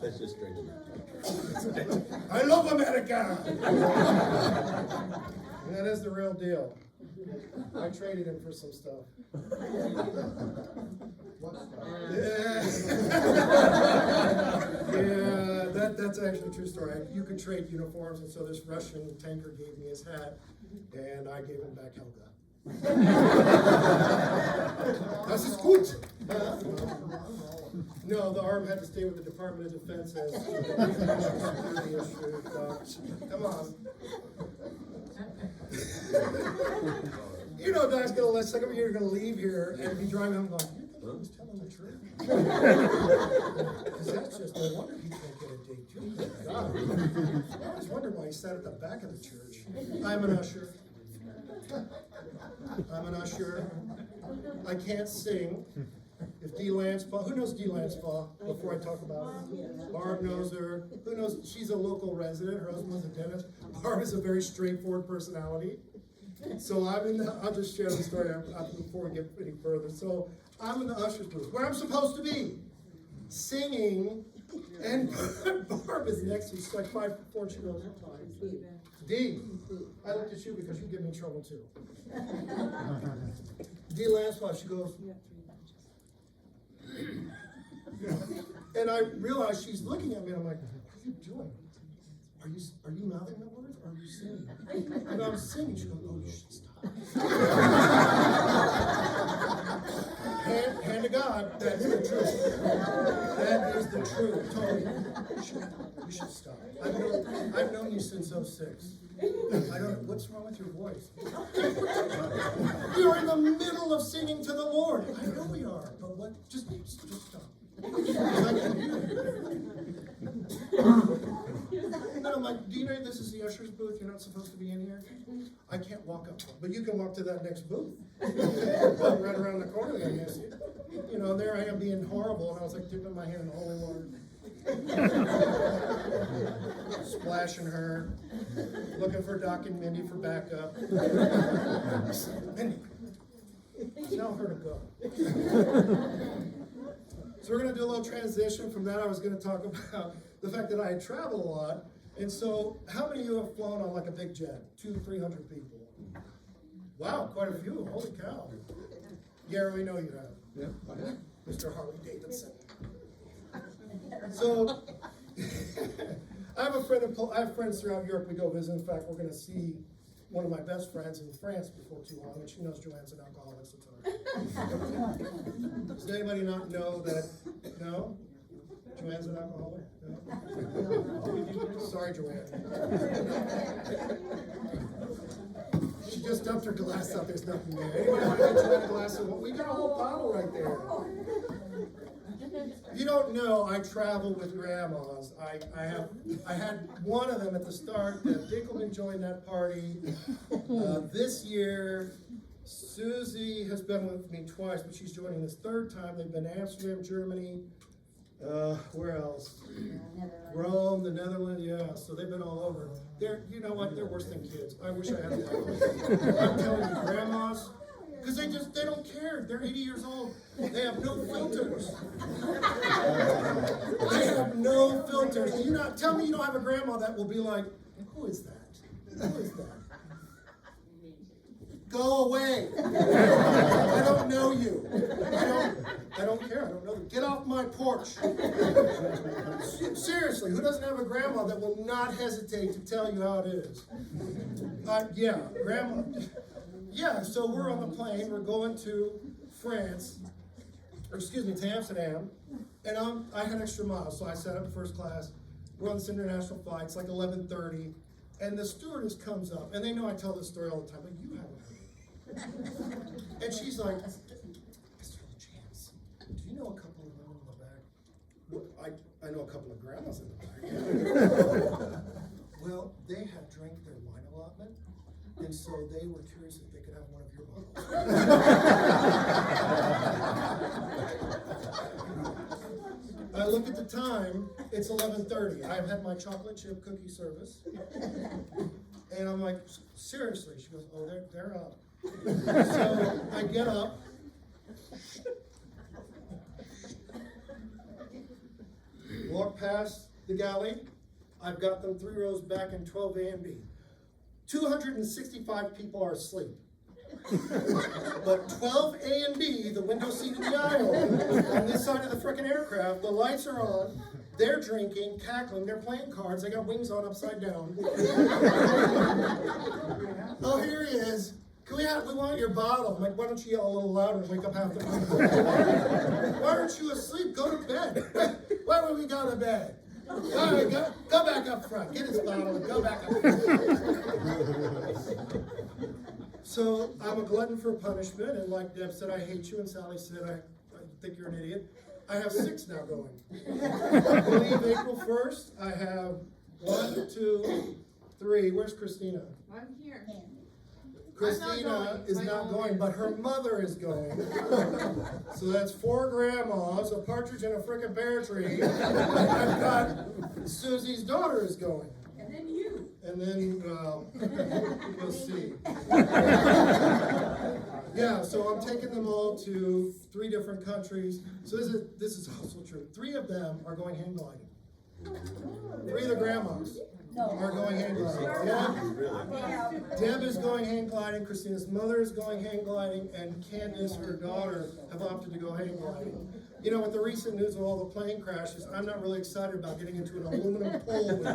That's just strange. I love America! And that is the real deal. I traded him for some stuff. What stuff? Yeah, that's actually a true story. You could trade uniforms, and so this Russian tanker gave me his hat, and I gave him back Helga. Das ist gut. No, the arm had to stay with the Department of Defense as security issue. Come on. You know, Doc's gonna let second year, you're gonna leave here and be driving home going, you think he's telling the truth? Because that's just no wonder he can't get a date. Good God. I always wondered why he sat at the back of the church. I'm an usher. I'm an usher. I can't sing. If Dee Lanspaugh, who knows Dee Lanspaugh, before I talk about her? Barb knows her. Who knows? She's a local resident. Her husband's a dentist. Barb is a very straightforward personality. So I'll just share the story before we get any further. So I'm in the usher's booth, where I'm supposed to be, singing, and Barb is next to me. She's like 5'4", she goes, Dee, I looked at you because you get me in trouble too. Dee Lanspaugh, she goes, and I realized she's looking at me, and I'm like, what are you doing? Are you mouthing the words, or are you singing? And I'm singing. She goes, oh, you should stop. Hand to God, that's the truth. That is the truth. Tony, you should stop. I've known you since '06. I don't know, what's wrong with your voice? We are in the middle of singing to the Lord. I know we are, but what? Just stop. I can hear you. And I'm like, do you know this is the usher's booth? You're not supposed to be in here. I can't walk up, but you can walk to that next booth. Right around the corner there, you see. You know, there I am being horrible, and I was like dipping my hand in holy water. Splashing her, looking for Doc and Mindy for backup. Mindy, tell her to go. So we're going to do a little transition. From that, I was going to talk about the fact that I had traveled a lot. And so, how many of you have flown on like a big jet? 200-300 people. Wow, quite a few. Holy cow. Gary, we know you have. Yeah. Mr. Harley Davidson. So, I have friends throughout Europe we go visit. In fact, we're going to see one of my best friends in France before too long, and she knows Joanne's an alcoholic, so it's all right. Does anybody not know that? No? Joanne's an alcoholic? No? Sorry, Joanne. She just dumped her glass out. There's nothing there. Anybody want to get Joanne a glass of water? We got a whole bottle right there. If you don't know, I travel with grandmas. I had one of them at the start. Dickelman joined that party. This year, Susie has been with me twice, but she's joining this third time. They've been to Amsterdam, Germany. Where else? Rome, the Netherlands. Yeah, so they've been all over. You know what? They're worse than kids. I wish I had them. I'm telling you, grandmas. Because they don't care. They're 80 years old. They have no filters. I have no filters. Do you not tell me you don't have a grandma that will be like, who is that? Who is that? Go away. I don't know you. I don't care. I don't know you. Get off my porch. Seriously, who doesn't have a grandma that will not hesitate to tell you how it is? Yeah, grandma. Yeah, so we're on the plane, we're going to France, to Amsterdam, and I had extra miles, so I sat up first class. We're on this international flight, it's like 11:30, and the stewardess comes up, and they know I tell this story all the time, but you haven't heard it. And she's like, Mr. Lachance, you know a couple of women in the back? Well, I know a couple of grandmas in the back. Well, they had drank their wine allotment, and so they were curious if they could have one of your bottles. I look at the time, it's 11:30. I've had my chocolate chip cookie service. And I'm like, seriously? She goes, oh, they're up. So I get up. Walk past the galley. I've got them 3 rows back in 12A and B. 265 people are asleep. But 12A and B, the window seat in the aisle, on this side of the frickin' aircraft, the lights are on, they're drinking, cackling, they're playing cards, they got wings on upside down. Oh, here he is. We want your bottle. I'm like, why don't you yell a little louder and wake up half the room? Why aren't you asleep? Go to bed. Why would we go to bed? All right, go back up front. Get his bottle and go back up front. So I'm a glutton for punishment, and like Deb said, I hate you, and Sally said, I think you're an idiot. I have 6 now going. I believe April 1st, I have 1, 2, 3. Where's Christina? I'm here. Christina is not going, but her mother is going. So that's 4 grandmas, a partridge in a frickin' pear tree. I've got Susie's daughter is going. And then you. And then, we'll see. Yeah, so I'm taking them all to 3 different countries. So this is also true. 3 of them are going hang gliding. 3 of the grandmas are going hang gliding. Deb is going hang gliding, Christina's mother is going hang gliding, and Candace, her daughter, have opted to go hang gliding. You know, with the recent news of all the plane crashes, I'm not really excited about getting into an aluminum pole with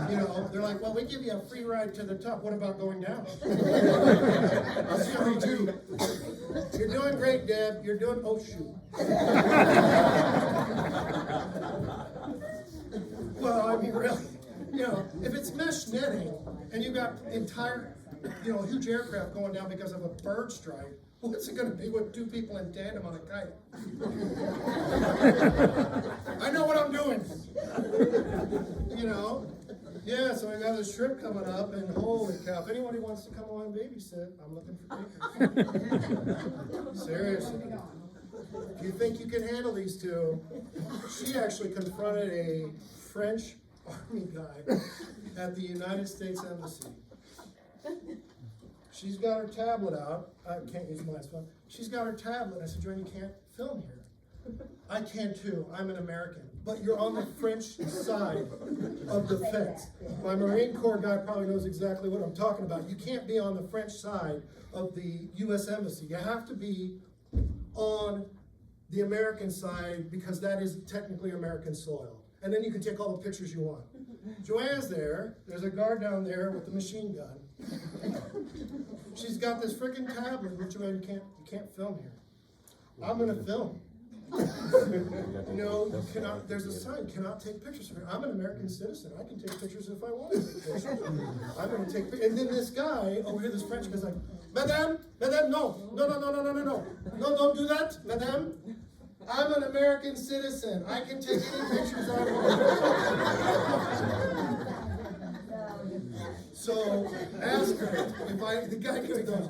you know, they're like, well, we give you a free ride to the top. What about going down? I'll see how you do. You're doing great, Deb. You're doing, oh, shoot. Well, I mean, really, you know, if it's mesh netting and you got entire, you know, huge aircraft going down because of a bird strike, what's it going to be with 2 people in tandem on a kite? I know what I'm doing. You know? Yeah, so I got this trip coming up, and holy cow, if anybody wants to come on and babysit, I'm looking for takers. Seriously. If you think you can handle these 2, she actually confronted a French army guy at the United States Embassy. She's got her tablet out. I can't use my phone. She's got her tablet. I said, Joanne, you can't film here. I can too. I'm an American. But you're on the French side of the fence. My Marine Corps guy probably knows exactly what I'm talking about. You can't be on the French side of the U.S. Embassy. You have to be on the American side because that is technically American soil. And then you can take all the pictures you want. Joanne's there. There's a guard down there with the machine gun. She's got this freaking tablet, which Joanne, you can't film here. I'm gonna film. You know, you cannot, there's a sign, cannot take pictures of her. I'm an American citizen. I can take pictures if I want to take pictures. I'm gonna take pictures. And then this guy over here, this French guy's like, Madame, no, don't do that, Madame. I'm an American citizen. I can take any pictures I want. So ask her if the guy goes,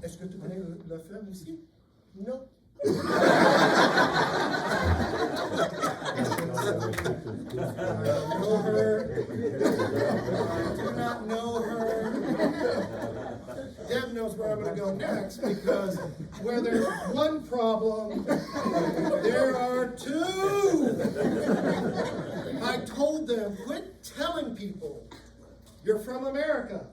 est-ce que tu connais la femme ici? No. I don't know her. I do not know her. Deb knows where I'm going to go next because where there's one problem, there are 2. I told them, quit telling people you're from America.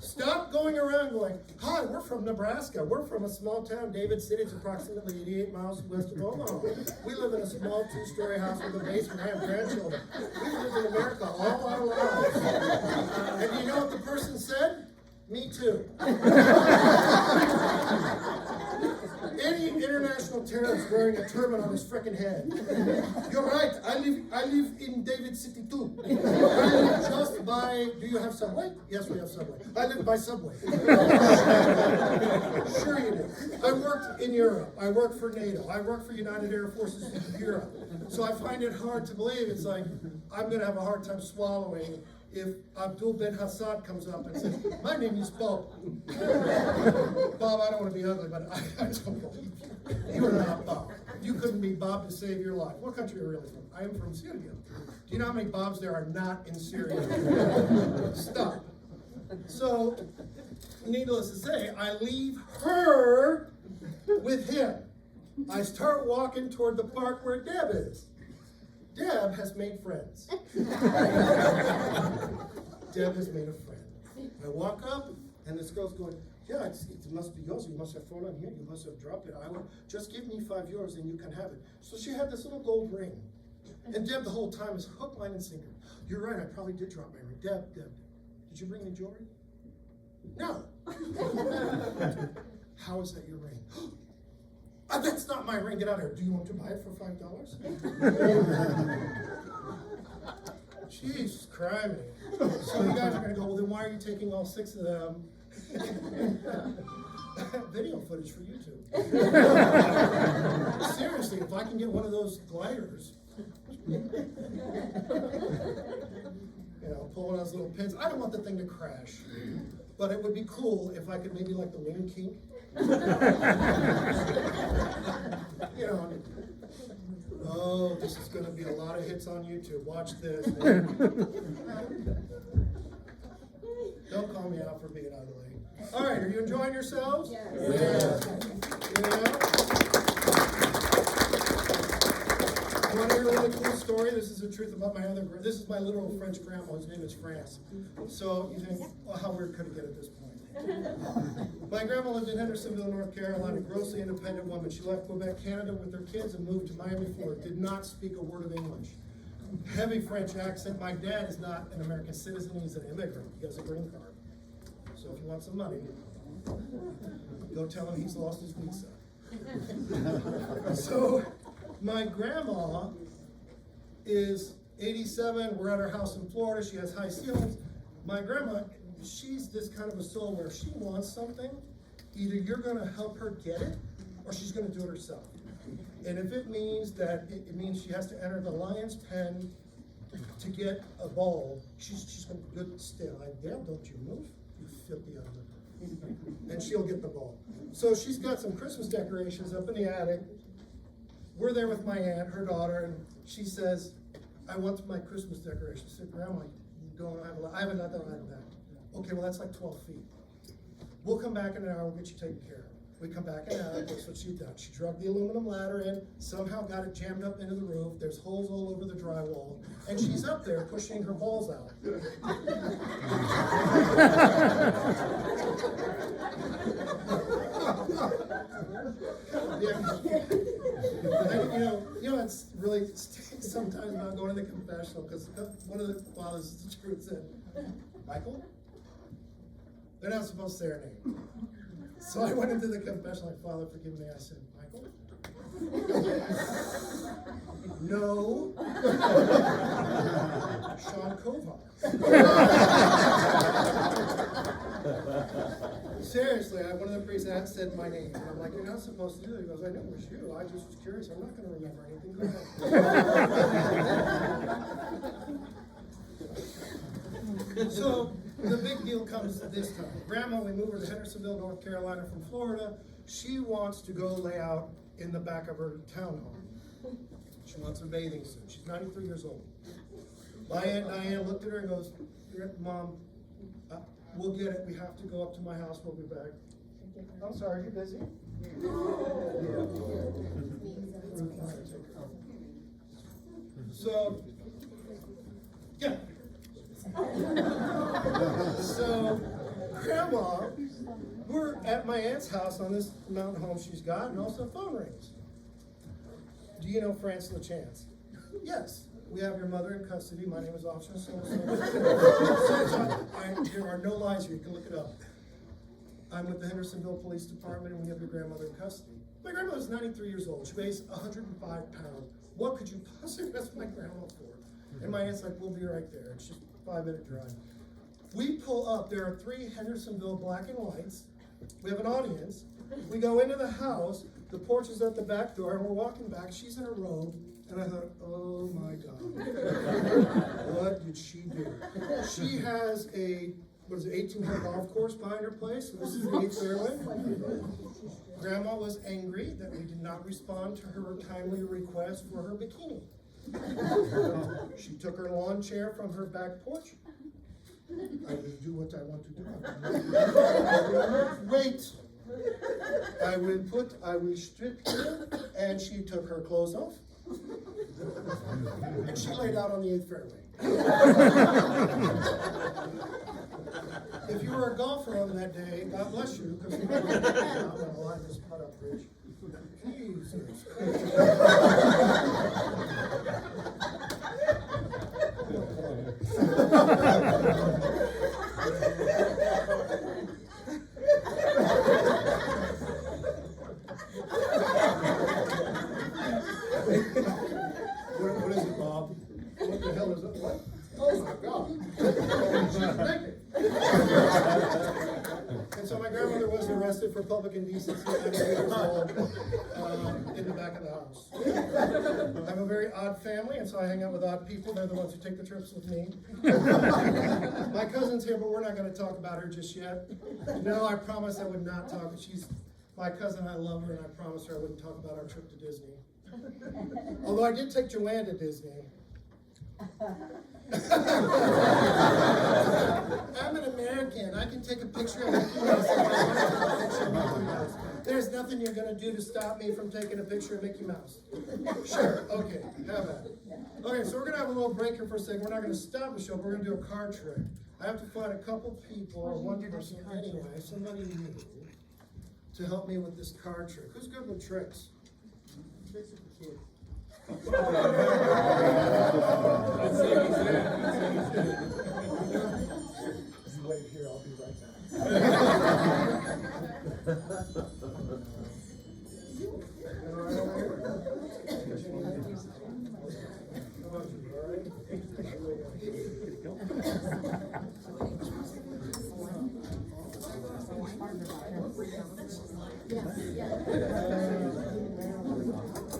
Stop going around going, hi, we're from Nebraska. We're from a small town, David City. It's approximately 88 miles west of Omaha. We live in a small 2-story house with a basement. I have grandchildren. We've lived in America all our lives. And you know what the person said? Me too. Any international national terrorist wearing a turban on his frickin' head. You're right, I live in David City too. I live just by, do you have Subway? Yes, we have Subway. I live by Subway. Sure you do. I worked in Europe. I worked for NATO. I worked for United Air Forces in Europe. So I find it hard to believe. It's like, I'm gonna have a hard time swallowing if Abdul Ben Hassad comes up and says, my name is Bob. Bob, I don't want to be ugly, but I don't believe you. You're not Bob. You couldn't be Bob to save your life. What country are you really from? I am from Syria. Do you know how many Bobs there are not in Syria? Stop. So, needless to say, I leave her with him. I start walking toward the park where Deb is. Deb has made friends. Deb has made a friend. I walk up, and this girl's going, yeah, it must be yours. You must have fallen here. You must have dropped it. I will just give me €5 and you can have it. So she had this little gold ring. And Deb the whole time is hook, line, and sinker. You're right, I probably did drop my ring. Deb, did you bring me jewelry? No. How is that your ring? That's not my ring, get out of here. Do you want to buy it for $5? Jesus Christ. So you guys are gonna go, well then why are you taking all 6 of them? Video footage for YouTube. Seriously, if I can get one of those gliders, pull one of those little pins. I don't want the thing to crash, but it would be cool if I could maybe like the wing kink. Oh, this is going to be a lot of hits on YouTube. Watch this. Don't call me out for being ugly. All right, are you enjoying yourselves? Yes. Yeah. You want to hear a really cool story? This is the truth about this is my literal French grandma. His name is France. So you think, well, how weird could it get at this point? My grandma lived in Hendersonville, North Carolina, grossly independent woman. She left Quebec, Canada with her kids and moved to Miami, Florida. Did not speak a word of English. Heavy French accent. My dad is not an American citizen, he's an immigrant. He has a green card. So if you want some money, go tell him he's lost his visa. So my grandma is 87. We're at her house in Florida. She has high ceilings. My grandma, she's this kind of a soul where if she wants something, either you're going to help her get it or she's going to do it herself. And if it means that it means she has to enter the lion's pen to get a ball, she's going to do it still. Dale, don't you move, you filthy ugly. And she'll get the ball. So she's got some Christmas decorations up in the attic. We're there with my aunt, her daughter, and she says, I want my Christmas decorations. I said, Grandma, you don't have a lot. I haven't got that. Okay, well, that's like 12 feet. We'll come back in an hour, we'll get you taken care of. We come back in an hour, guess what she done? She drug the aluminum ladder in, somehow got it jammed up into the roof, there's holes all over the drywall, and she's up there pushing her balls out. It's really sometimes about going to the confessional, because one of the fathers the truth said, Michael, they're not supposed to say our name. So I went into the confessional, like, Father, forgive me. I said, Michael? No. Sean Kovar. Seriously, one of the priests said my name. And I'm like, you're not supposed to do that. He goes, I know it was you. I just was curious. I'm not going to remember anything. Go ahead. So the big deal comes this time. Grandma, we moved her to Hendersonville, North Carolina from Florida. She wants to go lay out in the back of her townhome. She wants a bathing suit. She's 93 years old. My Aunt Diane looked at her and goes, Mom, we'll get it. We have to go up to my house. We'll be back. I'm sorry, are you busy? So, yeah. So, Grandma, we're at my aunt's house on this mountain home she's got, and also phone rings. Do you know France Lachance? Yes. We have your mother in custody. My name is Officer so-and-so. There are no lies here. You can look it up. I'm with the Hendersonville Police Department and we have your grandmother in custody. My grandmother's 93 years old. She weighs 105 pounds. What could you possibly ask my grandma for? And my aunt's like, we'll be right there. It's just a 5-minute drive. We pull up. There are 3 Hendersonville black and whites. We have an audience. We go into the house. The porch is at the back door, and we're walking back. She's in a robe. And I thought, oh my God. What did she do? She has a, what is it, 18-hole golf course behind her place. So this is the 8th fairway. Grandma was angry that we did not respond to her timely request for her bikini. She took her lawn chair from her back porch. I will do what I want to do. Wait. I will strip her, and she took her clothes off. And she laid out on the 8th fairway. If you were a golfer on that day, God bless you, because I'm gonna line this putt up, Rich. Jesus. What is it, Bob? What the hell is it? What? Oh my God. She's naked. And so my grandmother was arrested for public indecency at 90 years old in the back of the house. I have a very odd family, and so I hang out with odd people. They're the ones who take the trips with me. My cousin's here, but we're not going to talk about her just yet. No, I promise I would not talk. She's my cousin. I love her, and I promised her I wouldn't talk about our trip to Disney. Although I did take Joanne to Disney. I'm an American. I can take a picture of Mickey Mouse if I want to take a picture of Mickey Mouse. There's nothing you're going to do to stop me from taking a picture of Mickey Mouse. Sure, okay, have at it. Okay, so we're going to have a little break here for a second. We're not going to stop the show, but we're going to do a card trick. I have to find a couple people, or one person anyway, somebody new, to help me with this card trick. Who's good with tricks? Tricks are for kids. Just wait here, I'll be right back.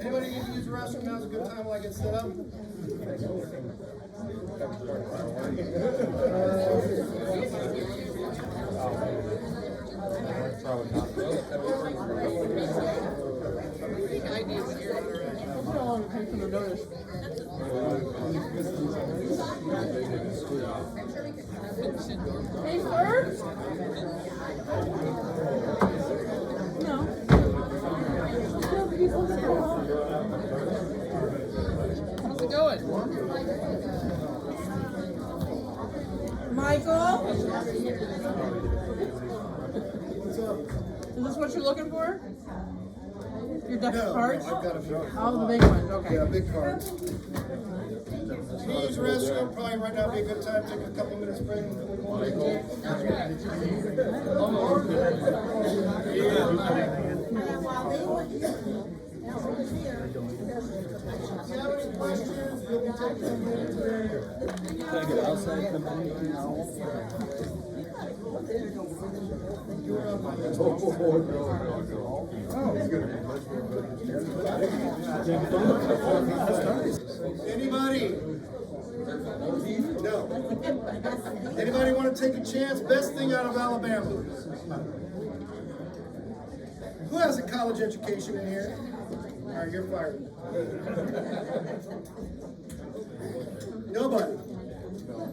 Anybody need to use the restroom? Now's a good time while I get set up. Hey, sir? No. How's it going? Michael? What's up? Is this what you're looking for? Your deck of cards? I've got a few. Oh, the big ones, okay. Yeah, big cards. Can you use the restroom? Probably right now would be a good time. Take a couple minutes break before we go on. If you have any questions, we'll be taking them later today. Can I get outside company now? You're on my list. Anybody? No. Anybody want to take a chance? Best thing out of Alabama. Who has a college education in here? All right, you're fired. Nobody.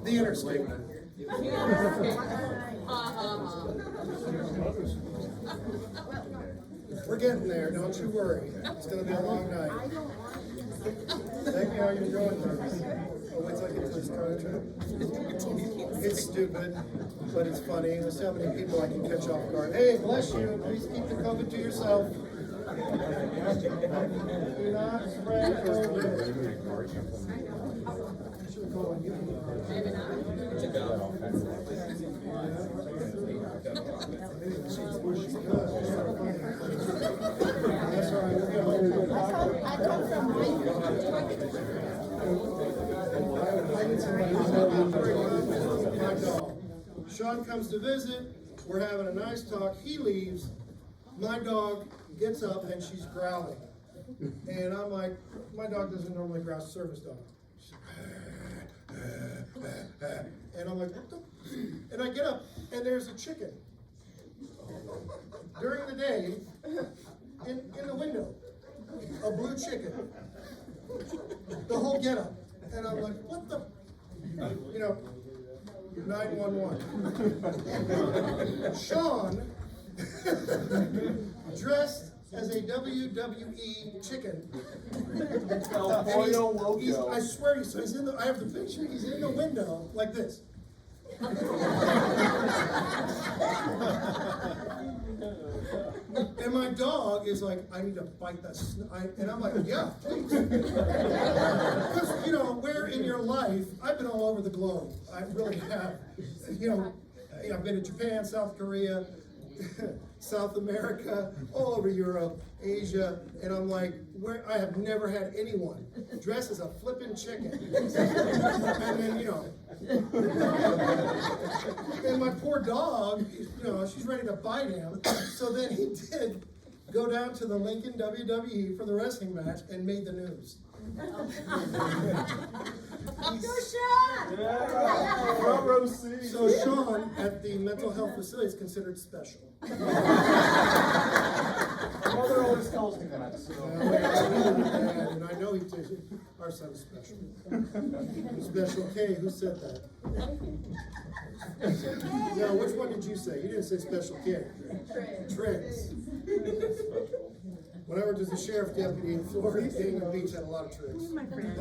The interstate. We're getting there, don't you worry. It's gonna be a long night. Thank me how you're doing, Marcus. Oh, wait till I get to this card trick. It's stupid, but it's funny. Let's see how many people I can catch off guard. Hey, bless you. Please keep the COVID to yourself. Do not spread COVID. Maybe not. Sean comes to visit, we're having a nice talk, he leaves, my dog gets up and she's growling. And I'm like, my dog doesn't normally growl, service dog. And I'm like, what the? And I get up and there's a chicken. During the day, in the window, a blue chicken. The whole getup. And I'm like, what the? 911. Sean, dressed as a WWE chicken. I swear to you, so he's in the, I have the picture, he's in the window like this. And my dog is like, I need to bite that and I'm like, yeah, please. Because, where in your life, I've been all over the globe. I really have. I've been to Japan, South Korea, South America, all over Europe, Asia, and I'm like, I have never had anyone dressed as a flippin' chicken. And then, and my poor dog, she's ready to bite him. So then he did go down to the Lincoln WWE for the wrestling match and made the news. Go Sean! Yeah, front row seat. So Sean at the mental health facility is considered special. Mother always tells me that. So. And I know he takes it. Our son is special. Special K, who said that? No, which one did you say? You didn't say Special K. Tricks. When I worked as a sheriff deputy in Florida, Dania Beach had a lot of tricks. A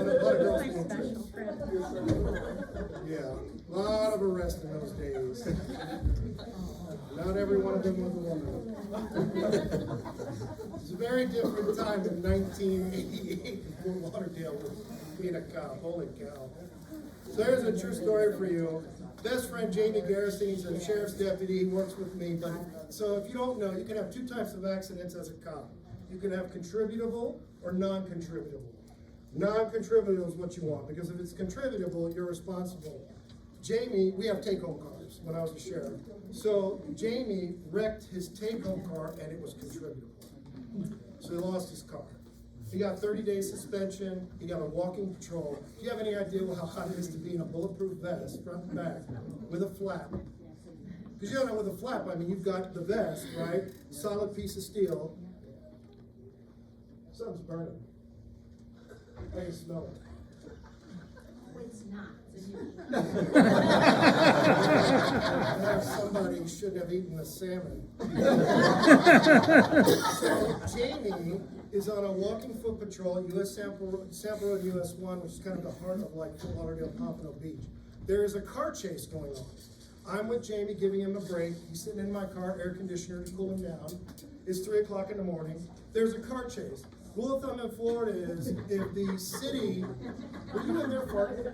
lot of girls doing tricks. Yeah, a lot of arrests in those days. Not every one of them was a woman. It's a very different time in 1988 in Fort Lauderdale with being a cop. Holy cow. So here's a true story for you. Best friend Jamie Garrison, he's a sheriff's deputy, he works with me. So if you don't know, you can have two types of accidents as a cop. You can have contributable or non-contributable. Non-contributable is what you want, because if it's contributable, you're responsible. Jamie, we have take-home cars when I was a sheriff. So Jamie wrecked his take-home car and it was contributable. So he lost his car. He got 30 days suspension, he got a walking patrol. Do you have any idea how hot it is to be in a bulletproof vest, front and back, with a flap? Because you don't know with a flap, I mean, you've got the vest, right? Solid piece of steel. Something's burning. I can smell it. It's not. Somebody should have eaten the salmon. So Jamie is on a walking foot patrol at US Sample Road US 1, which is kind of the heart of like Fort Lauderdale, Pompano Beach. There is a car chase going on. I'm with Jamie giving him a break. He's sitting in my car, air conditioner to cool him down. It's 3 o'clock in the morning. There's a car chase. Rule of thumb in Florida is if the city, were you in there farting?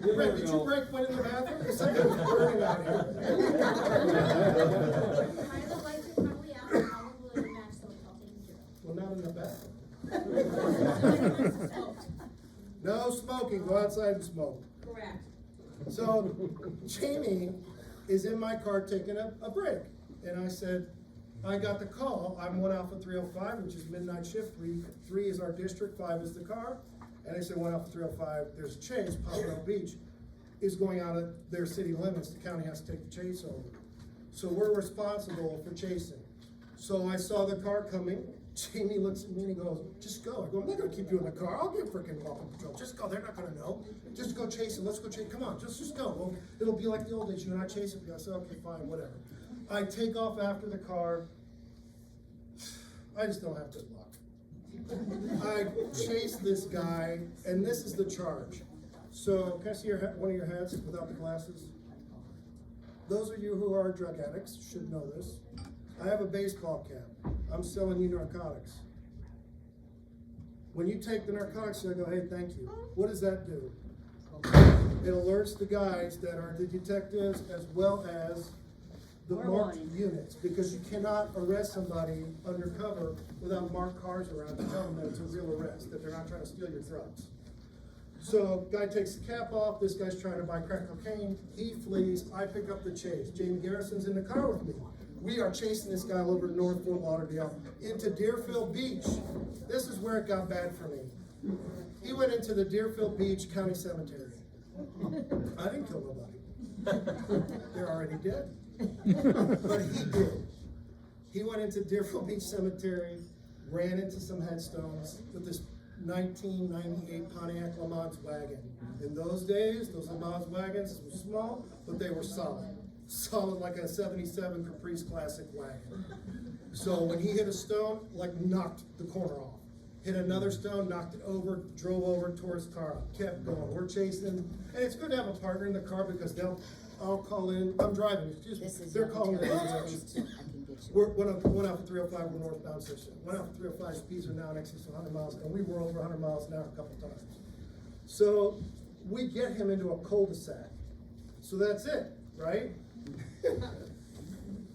Brett, did you break one in the bathroom? Because something was burning out here. Well, not in the bathroom. No smoking, go outside and smoke. Correct. So Jamie is in my car taking a break. And I said, I got the call. I'm 1 Alpha 305, which is midnight shift. 3 is our district, 5 is the car. And I said 1 Alpha 305, there's a chase. Pompano Beach is going out of their city limits. The county has to take the chase over. So we're responsible for chasing. So I saw the car coming. Jamie looks at me and he goes, just go. I go, I'm not gonna keep you in the car. I'll get freaking walking patrol. Just go, they're not gonna know. Just go chase it, let's go chase, come on, just go. Well, it'll be like the old days, you and I chase it. I said, okay, fine, whatever. I take off after the car. I just don't have good luck. I chase this guy, and this is the charge. So, can I see one of your hats without the glasses? Those of you who are drug addicts should know this. I have a baseball cap. I'm selling you narcotics. When you take the narcotics, I go, hey, thank you. What does that do? It alerts the guys that are the detectives as well as the marked units, because you cannot arrest somebody undercover without marked cars around to tell them that it's a real arrest, that they're not trying to steal your drugs. So guy takes the cap off, this guy's trying to buy crack cocaine, he flees, I pick up the chase. Jamie Garrison's in the car with me. We are chasing this guy over to North Fort Lauderdale into Deerfield Beach. This is where it got bad for me. He went into the Deerfield Beach County Cemetery. I didn't kill nobody. They're already dead. But he did. He went into Deerfield Beach Cemetery, ran into some headstones with this 1998 Pontiac Lachance wagon. In those days, those Lachance wagons were small, but they were solid. Solid like a 77 Caprice Classic wagon. So when he hit a stone, like knocked the corner off. Hit another stone, knocked it over, drove over towards the car, kept going. We're chasing him. And it's good to have a partner in the car because I'll call in, I'm driving, excuse me. They're calling in. Went out for 305, we're northbound 6. Went out for 305, speeds are now in excess of 100 miles, and we were over 100 miles an hour a couple times. So we get him into a cul-de-sac. So that's it, right?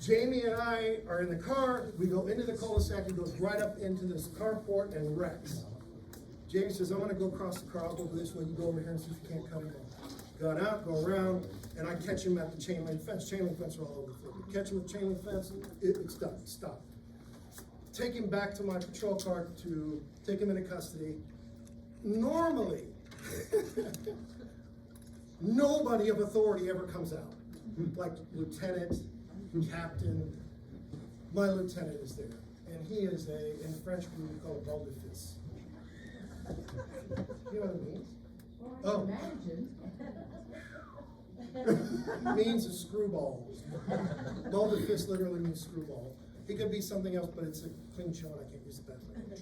Jamie and I are in the car, we go into the cul-de-sac, he goes right up into this carport and wrecks. Jamie says, I'm gonna go across the car, I'll go over this way, you go over here and see if you can't cut him off. Got out, go around, and I catch him at the chain link fence. Chain link fence are all over the floor. Catch him with chain link fence, it's done, stop. Take him back to my patrol car to take him into custody. Normally, nobody of authority ever comes out. Like lieutenant, captain, my lieutenant is there. And he is in French we call it balde-fils. You know what it means? Oh. Means a screwball. Balde-fils literally means screwball. It could be something else, but it's a clean shot. I can't use the bad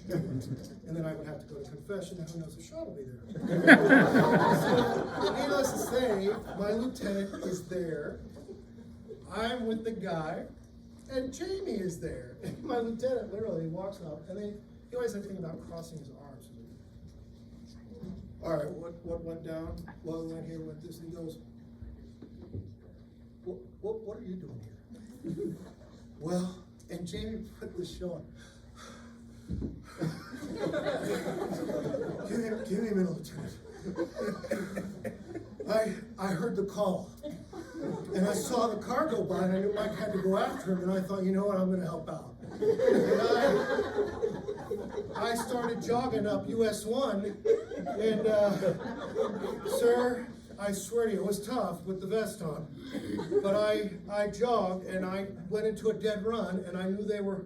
language. And then I would have to go to confession, and who knows if Sean will be there. So, needless to say, my lieutenant is there. I'm with the guy, and Jamie is there. And my lieutenant literally walks up, and he always had to think about crossing his arms. All right, what went down? Well, we went here, went this, and he goes, what are you doing here? Well, and Jamie put this show on. Give me a minute, Lieutenant. I heard the call, and I saw the car go by, and I knew Mike had to go after him, and I thought, you know what, I'm going to help out. And I started jogging up US 1, and sir, I swear to you, it was tough with the vest on, but I jogged, and I went into a dead run, and I knew they were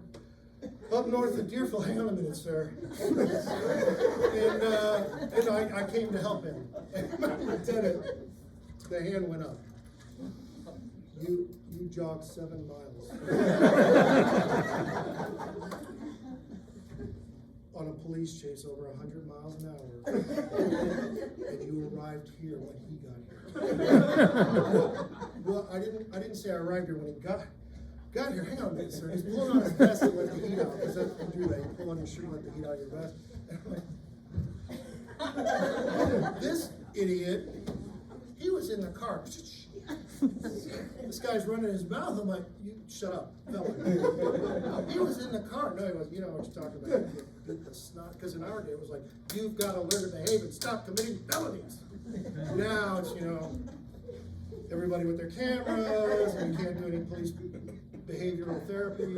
up north of Deerfield. Hang on a minute, sir. and I came to help him. And my lieutenant, the hand went up. You jogged 7 miles. On a police chase over 100 miles an hour, and you arrived here when he got here. Well, I didn't say I arrived here when he got here. Hang on a minute, sir. He's pulling on his vest and let the heat out, because that's what you do that. You pull on your shirt and let the heat out of your vest. And I'm like, this idiot, he was in the car. This guy's running his mouth. I'm like, you shut up, fella. He was in the car. No, he was. You know what you're talking about. Bit the snot. Because in our day, it was like, you've got to learn to behave and stop committing felonies. Now it's, everybody with their cameras, and you can't do any police behavioral therapy.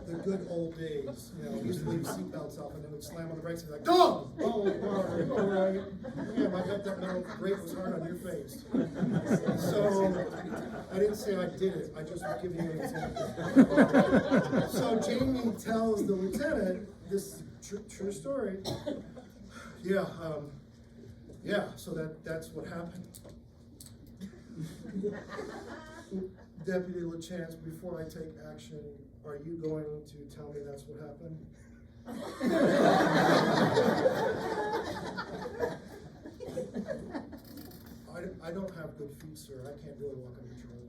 The good old days. We used to leave seatbelts off, and then we'd slam on the brakes and be like, go! Oh, all right. Yeah, I bet that metal grate was hard on your face. So, I didn't say I did it, I just was giving you an example. So Jamie tells the lieutenant, this true story. So that's what happened. Deputy Lachance, before I take action, are you going to tell me that's what happened? I don't have good feet, sir. I can't do a walking patrol.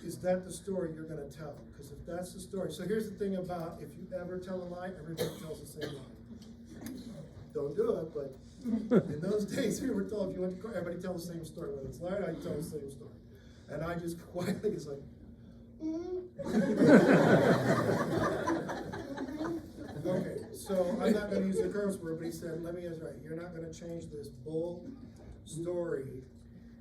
Is that the story you're going to tell? Because if that's the story, so here's the thing about if you ever tell a lie, everybody tells the same lie. Don't do it, but in those days we were told if you went to court, everybody tell the same story. Whether it's lied, I tell the same story. And I just quietly was like, Okay, So I'm not gonna use the curse word, but he said, let me get this right, you're not gonna change this bull story,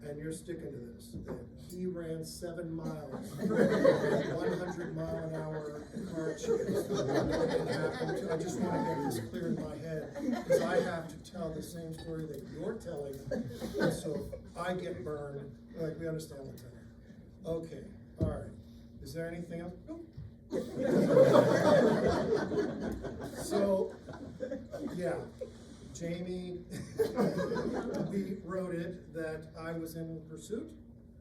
and you're sticking to this, that he ran 7 miles, 100-mile-an-hour car chase. It happened. I just wanna get this clear in my head, because I have to tell the same story that you're telling, and so I get burned, like, we understand what's in there. Okay, all right, is there anything else? Nope. So, yeah, Jamie, we wrote it that I was in pursuit.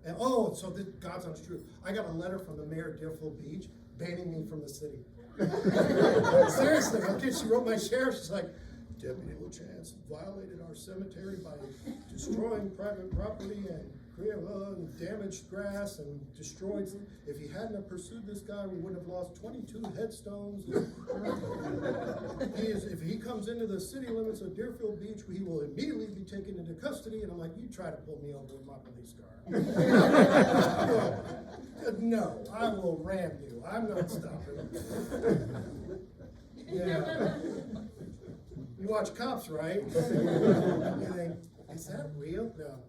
And, oh, so this, God's honest truth. I got a letter from the mayor of Deerfield Beach banning me from the city. Seriously, okay, she wrote my sheriff, she's like, Deputy Lachance violated our cemetery by destroying private property and damaged grass and destroyed. If he hadn't have pursued this guy, we would have lost 22 headstones. If he comes into the city limits of Deerfield Beach, he will immediately be taken into custody. And I'm like, you try to pull me over with my police car. No, I will ram you. I'm not stopping. Yeah. You watch Cops, right? You think, is that real? No.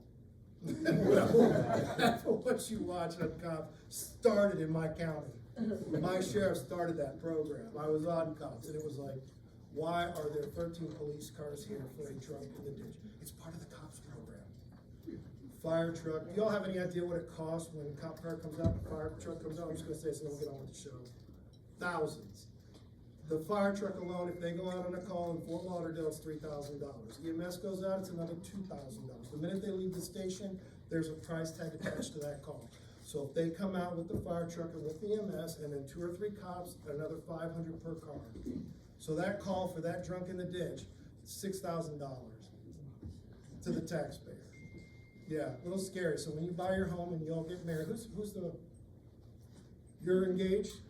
That's what you watch on Cops started in my county. My sheriff started that program. I was on Cops, and it was like, why are there 13 police cars here for a drunk in the ditch? It's part of the Cops program. Fire truck. Do y'all have any idea what it costs when a cop car comes out, the fire truck comes out? I'm just gonna say so then we'll get on with the show. Thousands. The fire truck alone, if they go out on a call in Fort Lauderdale, it's $3,000. EMS goes out, it's another $2,000. The minute they leave the station, there's a price tag attached to that call. So if they come out with the fire truck and with the EMS, and then 2 or 3 cops, another $500 per car. So that call for that drunk in the ditch, $6,000 to the taxpayer. Yeah, a little scary. So when you buy your home and you all get married, you're engaged?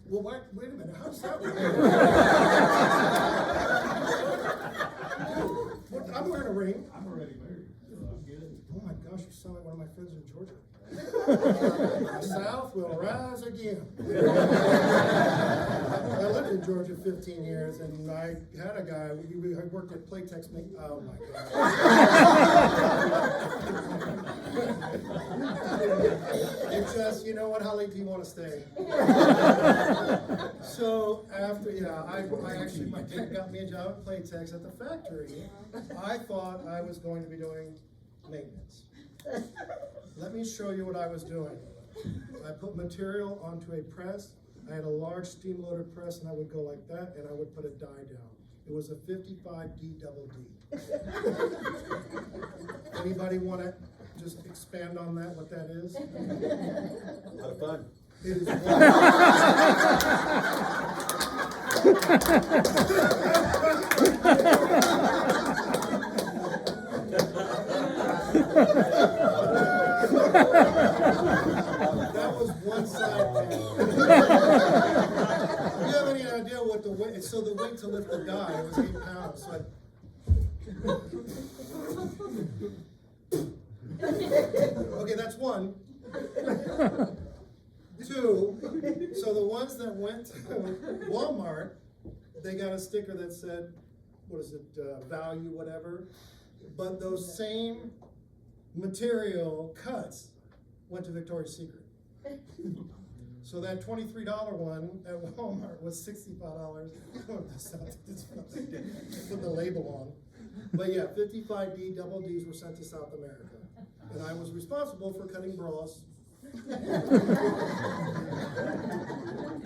Well, wait a minute, how's that work? I'm wearing a ring. I'm already married, so I'm good. Oh my gosh, you sound like one of my friends in Georgia. The South will rise again. I lived in Georgia 15 years, and I had a guy, I worked at Playtex, oh my God. It's just, you know what, how late do you want to stay? So after, I actually, my dad got me a job at Playtex at the factory. I thought I was going to be doing maintenance. Let me show you what I was doing. I put material onto a press. I had a large steam loaded press, and I would go like that, and I would put a die down. It was a 55D double D. Anybody want to just expand on that, what that is? A lot of fun. It is that was one side thing. You have any idea what the weight? So the weight to lift the die, it was 8 pounds. So okay, that's one. 2. So the ones that went to Walmart, they got a sticker that said, what is it, value, whatever. But those same material cuts went to Victoria's Secret. So that $23 one at Walmart was $65. That's not what they did. Put the label on. But yeah, 55D double Ds were sent to South America. And I was responsible for cutting bras.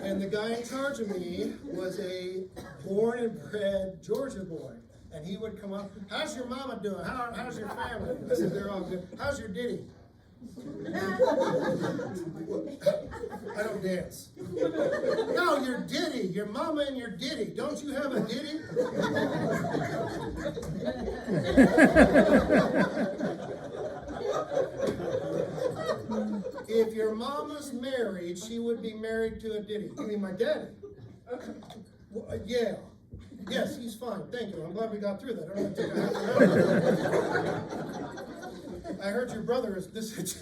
And the guy in charge of me was a born and bred Georgia boy. And he would come up, how's your mama doing? How's your family? I said, they're all good. How's your ditty? I don't dance. No, your ditty, your mama and your ditty. Don't you have a ditty? If your mama's married, she would be married to a ditty. You mean my daddy? Well, yeah. Yes, he's fine. Thank you. I'm glad we got through that. I don't have to take a half an hour. I heard your brother is this is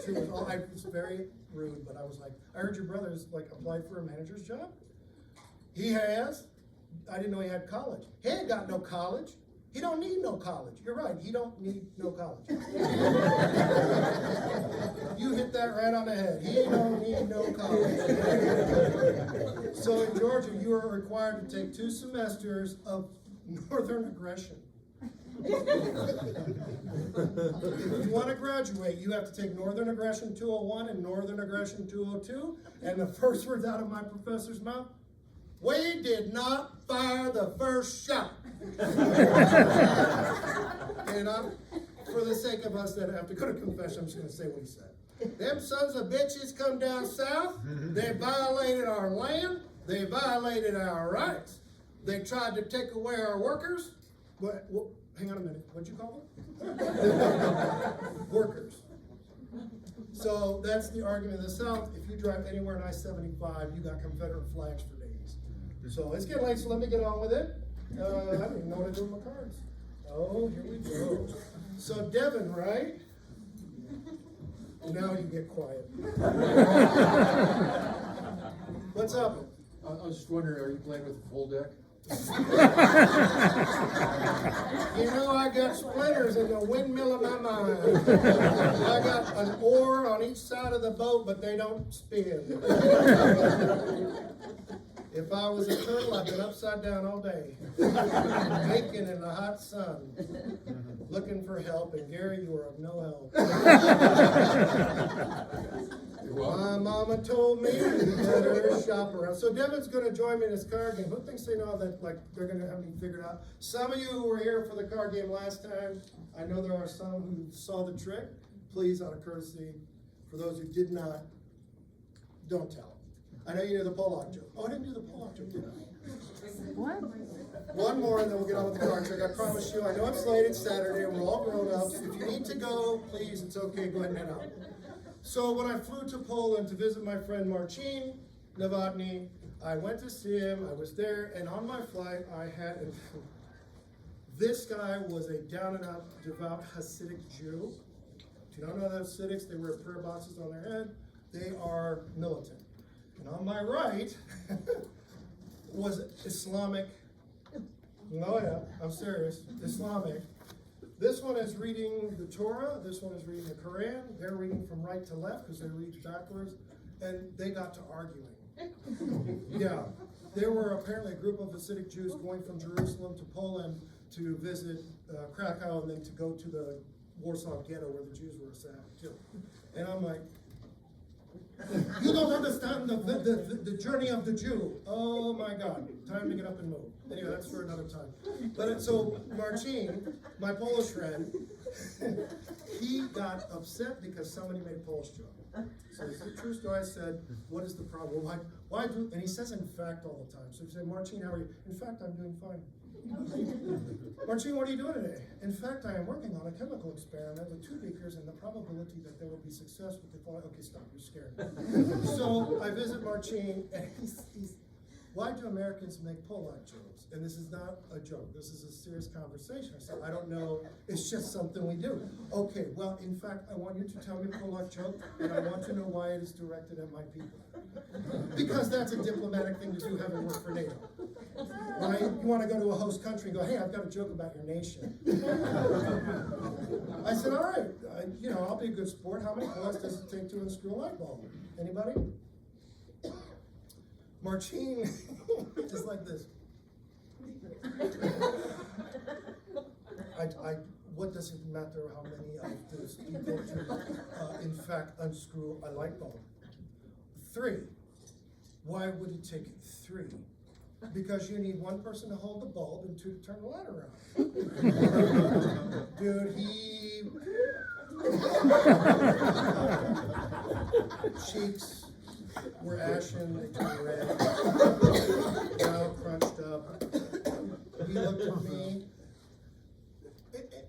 true. It's very rude, but I was like, I heard your brother is like applied for a manager's job. He has. I didn't know he had college. He ain't got no college. He don't need no college. You're right, he don't need no college. You hit that right on the head. He don't need no college. So in Georgia, you are required to take 2 semesters of Northern aggression. If you want to graduate, you have to take Northern Aggression 201 and Northern Aggression 202. And the first words out of my professor's mouth, we did not fire the first shot. And for the sake of us that have to go to confession, I'm just going to say what he said. Them sons of bitches come down south. They violated our land. They violated our rights. They tried to take away our workers. What, hang on a minute. What'd you call them? Workers. So that's the argument of the South. If you drive anywhere in I-75, you got Confederate flags for days. So it's getting late, so let me get on with it. I don't even know what to do with my cards. Oh, here we go. So Devin, right? Now you get quiet. What's up? I was just wondering, are you playing with a full deck? You know, I got splinters in the windmill of my mind. I got an oar on each side of the boat, but they don't spin. If I was a turtle, I'd been upside down all day, baking in the hot sun, looking for help, and Gary, you are of no help. My mama told me you better shop around. So Devin's going to join me in this card game. Who thinks they know that, like, they're going to have me figured out? Some of you who were here for the card game last time, I know there are some who saw the trick. Please, out of courtesy, for those who did not, don't tell them. I know you know the Pollock joke. Oh, I didn't do the Pollock joke, did I? What? One more and then we'll get on with the card trick. I promise you, I know it's late, it's Saturday, we're all grown ups. If you need to go, please, it's okay, go ahead and head out. So when I flew to Poland to visit my friend Marcin Novotny, I went to see him, I was there, and on my flight I had, this guy was a down and out devout Hasidic Jew. If you don't know the Hasidics, they wear prayer boxes on their head. They are militant. And on my right was Islamic, oh yeah, I'm serious, Islamic. This one is reading the Torah, this one is reading the Quran. They're reading from right to left because they read backwards, and they got to arguing. Yeah, there were apparently a group of Hasidic Jews going from Jerusalem to Poland to visit Krakow and then to go to the Warsaw Ghetto where the Jews were killed. And I'm like, you don't understand the journey of the Jew. Oh my God, time to get up and move. Anyway, that's for another time. But so Marcin, my Polish friend, he got upset because somebody made a Polish joke. So it's a true story. I said, what is the problem? Why do, and he says in fact all the time. So he said, Marcin, how are you? In fact, I'm doing fine. Marcin, what are you doing today? In fact, I am working on a chemical experiment with 2 beakers and the probability that there will be success with the following. Okay, stop, you're scared. So I visit Marcin, and he's why do Americans make Polak jokes? And this is not a joke, this is a serious conversation. I said, I don't know, it's just something we do. Okay, well, in fact, I want you to tell me a Polak joke, and I want to know why it is directed at my people. Because that's a diplomatic thing to do, having worked for NATO. Right? You want to go to a host country and go, hey, I've got a joke about your nation. I said, all right, I'll be a good sport. How many bullets does it take to unscrew a light bulb? Anybody? Marcin is like this. What does it matter how many of those people to, in fact, unscrew a light bulb? 3. Why would it take 3? Because you need 1 person to hold the bulb and 2 to turn the light around. Dude, cheeks were ashen, they turned red, now crunched up. He looked at me.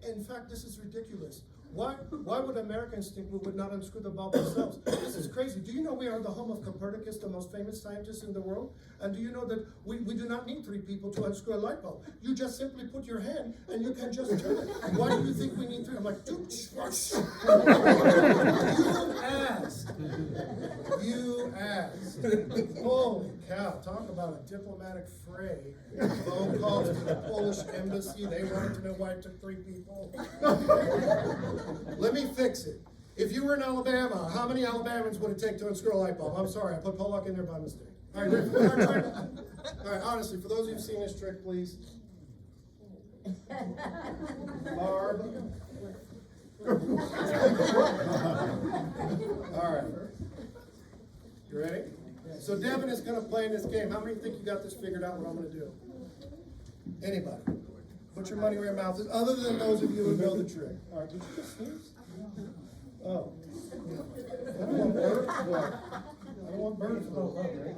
In fact, this is ridiculous. Why would Americans think we would not unscrew the bulb ourselves? This is crazy. Do you know we are the home of Copernicus, the most famous scientist in the world? And do you know that we do not need 3 people to unscrew a light bulb? You just simply put your hand and you can just turn it. Why do you think we need 3? I'm like, dude, you asked. You asked. Holy cow, talk about a diplomatic fray. Phone calls to the Polish embassy, they wanted to know why it took 3 people. Let me fix it. If you were in Alabama, how many Alabamans would it take to unscrew a light bulb? I'm sorry, I put Pollock in there by mistake. All right, ready for our trick? All right, honestly, for those of you who've seen this trick, please. Barb. All right. You ready? So Devin is gonna play in this game. How many think you got this figured out what I'm gonna do? Anybody? Put your money where your mouth is, other than those of you who know the trick. All right, did you just sneeze? Oh. I don't want bird flu. I don't want bird flu. Okay.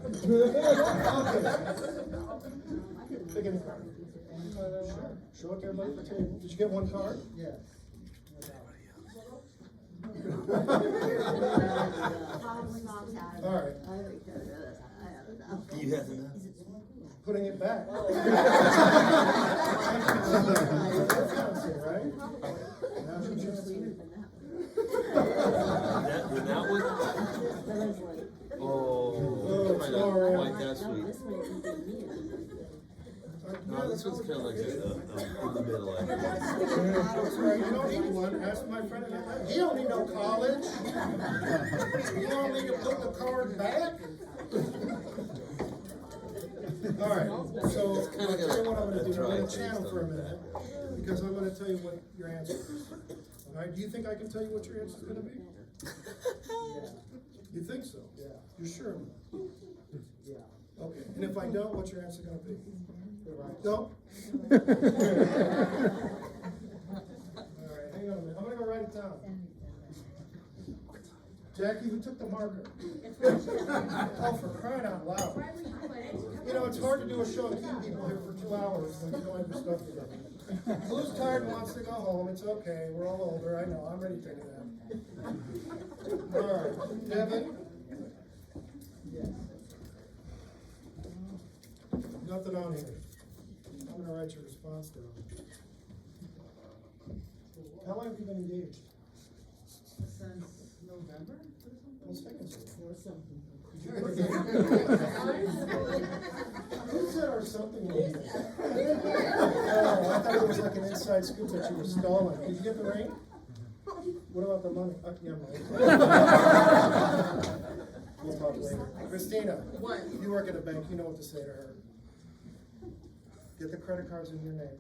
Pick any card. Sure. Show it to everybody at the table. Did you get 1 card? Yes. All right. You have enough? Putting it back. Right? Now she just- That one? Oh, it's all right. quite that sweet. No, this one's kind of like in the middle. I think. That's right. You don't need one. Ask my friend. He don't need no college. You don't need to put the card back. All right. So I'll tell you what I'm going to do. I'm going to channel for a minute because I'm going to tell you what your answer is. All right. Do you think I can tell you what your answer is going to be? You think so? Yeah. You're sure? Yeah. Okay. And if I don't, what's your answer going to be? No? All right, hang on a minute. I'm gonna go write it down. Jackie, who took the marker? Oh, for crying out loud. You know, it's hard to do a show and keep people here for 2 hours when you don't have your stuff together. Who's tired and wants to go home? It's okay. We're all older. I know. I'm ready to take a nap. All right. Devin? Nothing on here. I'm gonna write your response down. How long have you been engaged? Since November? Well, seconds. Or something. Who said or something? Oh, I thought it was like an inside scoop that you were stalling. Did you get the ring? What about the money? Yeah, we'll talk later. Christina, you work at a bank. You know what to say to her. Get the credit cards in your name.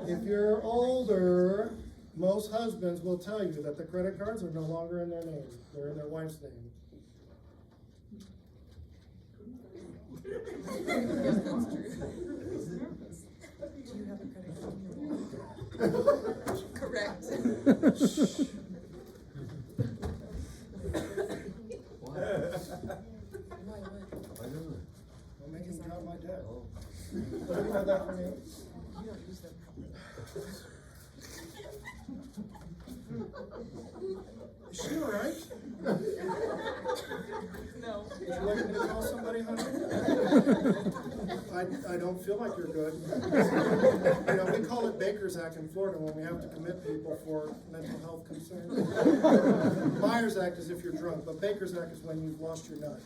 If you're older, most husbands will tell you that the credit cards are no longer in their name. They're in their wife's name. Correct. I'm making count my debt. What do you have that for me? You don't use them. Is she all right? No. Would you like me to call somebody, honey? I don't feel like you're good. You know, we call it Baker's Act in Florida when we have to commit people for mental health concerns. Myers Act is if you're drunk, but Baker's Act is when you've lost your nut.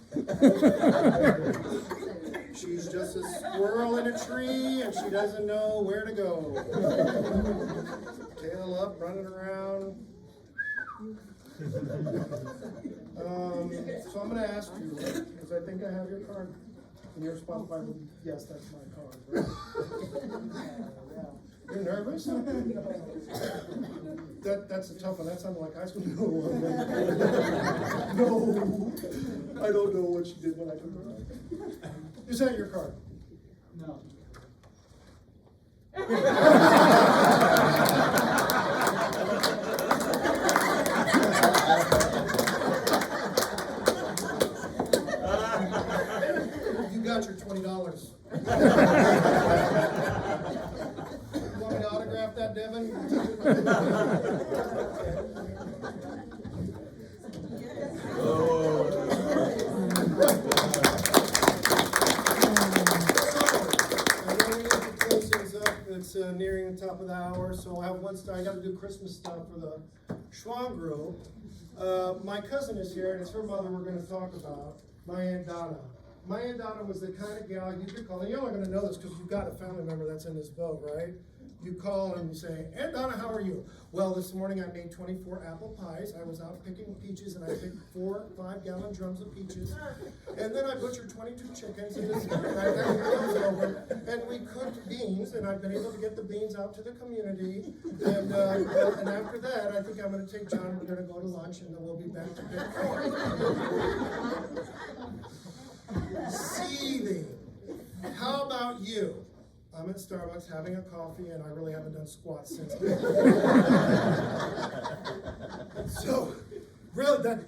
She's just a squirrel in a tree and she doesn't know where to go. Tail up, running around. So I'm gonna ask you, because I think I have your card, and your response probably would be, yes, that's my card, right? Yeah. You're nervous? That's a tough one, that sounded like high school. No, I don't know what she did when I took her. Is that your card? No. You got your $20. You want me to autograph that, Devin? It's nearing the top of the hour, so I have one star. I got to do Christmas stuff for the Schwan group. My cousin is here, and it's her mother we're gonna talk about, my Aunt Donna. My Aunt Donna was the kind of gal you could call, and you're only gonna know this because you've got a family member that's in this boat, right? You call and you say, Aunt Donna, how are you? Well, this morning I made 24 apple pies. I was out picking peaches, and I picked 4 5-gallon drums of peaches. And then I butchered 22 chickens, and this morning I got the meals over, and we cooked beans, and I've been able to get the beans out to the community. And after that, I think I'm gonna take John, we're gonna go to lunch, and then we'll be back to pick corn. Seething. How about you? I'm at Starbucks having a coffee, and I really haven't done squats since. So, really,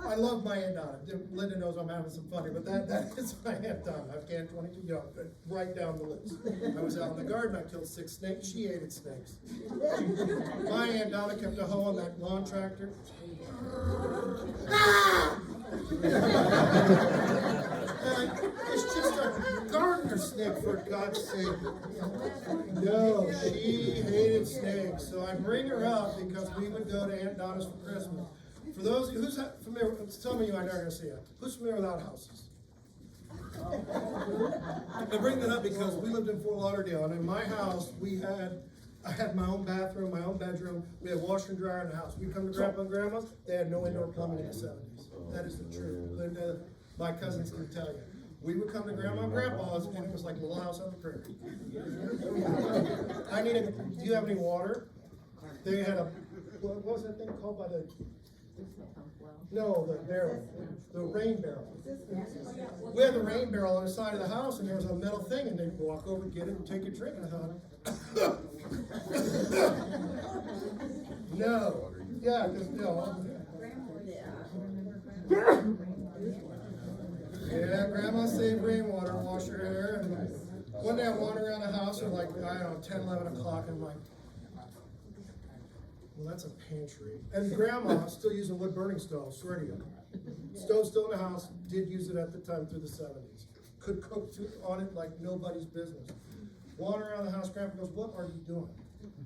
I love my Aunt Donna. Linda knows I'm having some fun here, but that is my Aunt Donna. I've canned 22, right down the list. I was out in the garden, I killed 6 snakes, she hated snakes. My Aunt Donna kept a hoe on that lawn tractor. It's just a gardener snake, for God's sake. No, she hated snakes. So I bring her up because we would go to Aunt Donna's for Christmas. For those who's familiar, some of you I know are going to see it. Who's familiar with outhouses? I bring that up because we lived in Fort Lauderdale, and in my house I had my own bathroom, my own bedroom. We had washer and dryer in the house. We come to Grandpa and Grandma's, they had no indoor plumbing in the 70s. That is the truth. Linda, my cousins can tell you. We would come to Grandma and Grandpa's, and it was like Little House on the Prairie. Do you have any water? They had what was that thing called by the, no, the barrel, the rain barrel. We had the rain barrel on the side of the house, and there was a metal thing, and they'd walk over, get it, and take a drink, and I thought, no, yeah, because, yeah, Grandma saved rainwater, wash her hair, and one day I'm wandering around the house at like, I don't know, 10, 11 o'clock, and I'm like, well, that's a pantry. And Grandma still using wood burning stoves, swear to you. Stove still in the house, did use it at the time through the 70s. Could cook on it like nobody's business. Wander around the house, Grandpa goes, what are you doing?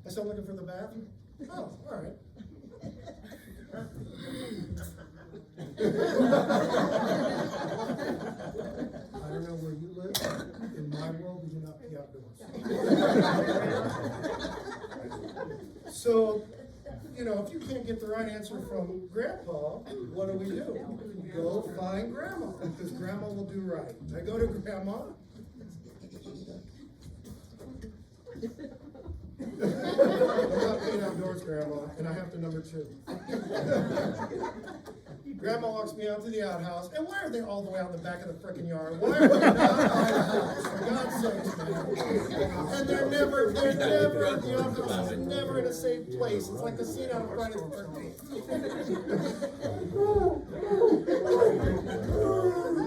I said, I'm looking for the bathroom. Oh, all right. I don't know where you live. In my world, we do not pee outdoors. So, if you can't get the right answer from Grandpa, what do? Go find Grandma, because Grandma will do right. I go to Grandma. I'm not peeing outdoors, Grandma, and I have to number 2. Grandma walks me out to the outhouse, and why are they all the way out in the back of the frickin' yard? Why are they not by the house? For God's sakes, man. And the outhouse is never in a safe place. It's like the scene out of Friday the 13th.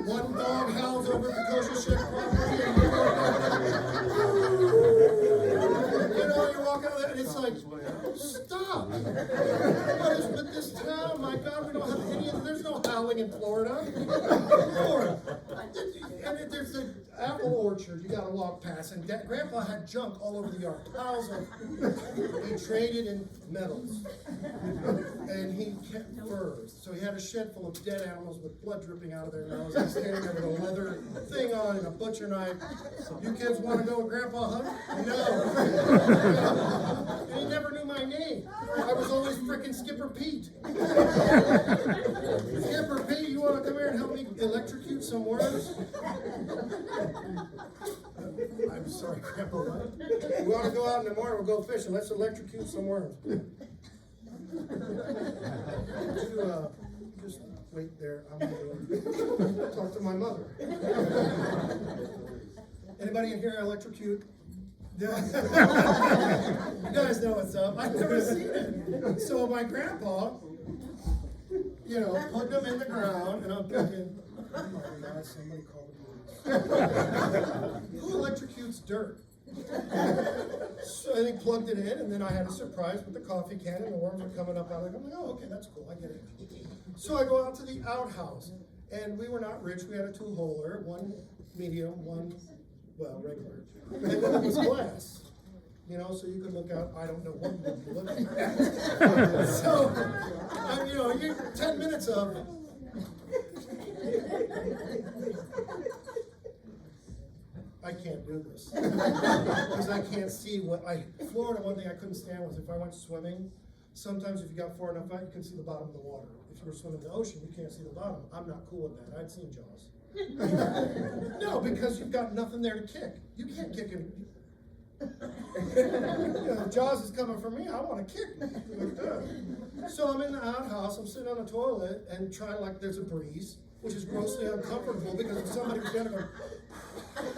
One dog howls over the kosher shed property, and you're walking out there, and it's like, stop! But this town, my God, we don't have any of, there's no howling in Florida. Florida. And there's the apple orchard you gotta walk past, and Grandpa had junk all over the yard. Piles of, he traded in metals. And he kept furs. So he had a shed full of dead animals with blood dripping out of their nose. He's standing there with a leather thing on and a butcher knife. You kids want to go with Grandpa Hunt? No. And he never knew my name. I was always frickin' Skipper Pete. Skipper Pete, you want to come here and help me electrocute some worms? I'm sorry, Grandpa. We want to go out in the morning, we'll go fishing. Let's electrocute some worms. Just wait there. I'm going to talk to my mother. Anybody in here electrocute? You guys know what's up. I've never seen it. So my grandpa, put them in the ground, and I'm thinking, oh my God, somebody call the police. Who electrocutes dirt? So I think plugged it in, and then I had a surprise with the coffee can, and the worms were coming up out of it. I'm like, oh, okay, that's cool, I get it. So I go out to the outhouse, and we were not rich. We had a 2-holer, one medium, one, well, regular. And then it was glass. you know, so you can look out, I don't know what you're looking at. So, you know, you 10 minutes of. I can't do this. Because I can't see Florida, one thing I couldn't stand was if I went swimming, sometimes if you got far enough out, you can see the bottom of the water. If you were swimming in the ocean, you can't see the bottom. I'm not cool with that. I'd seen Jaws. No, because you've got nothing there to kick. You can't kick him. You know, Jaws is coming for me, I want to kick. So I'm in the outhouse, I'm sitting on the toilet and trying like there's a breeze, which is grossly uncomfortable because if somebody was down there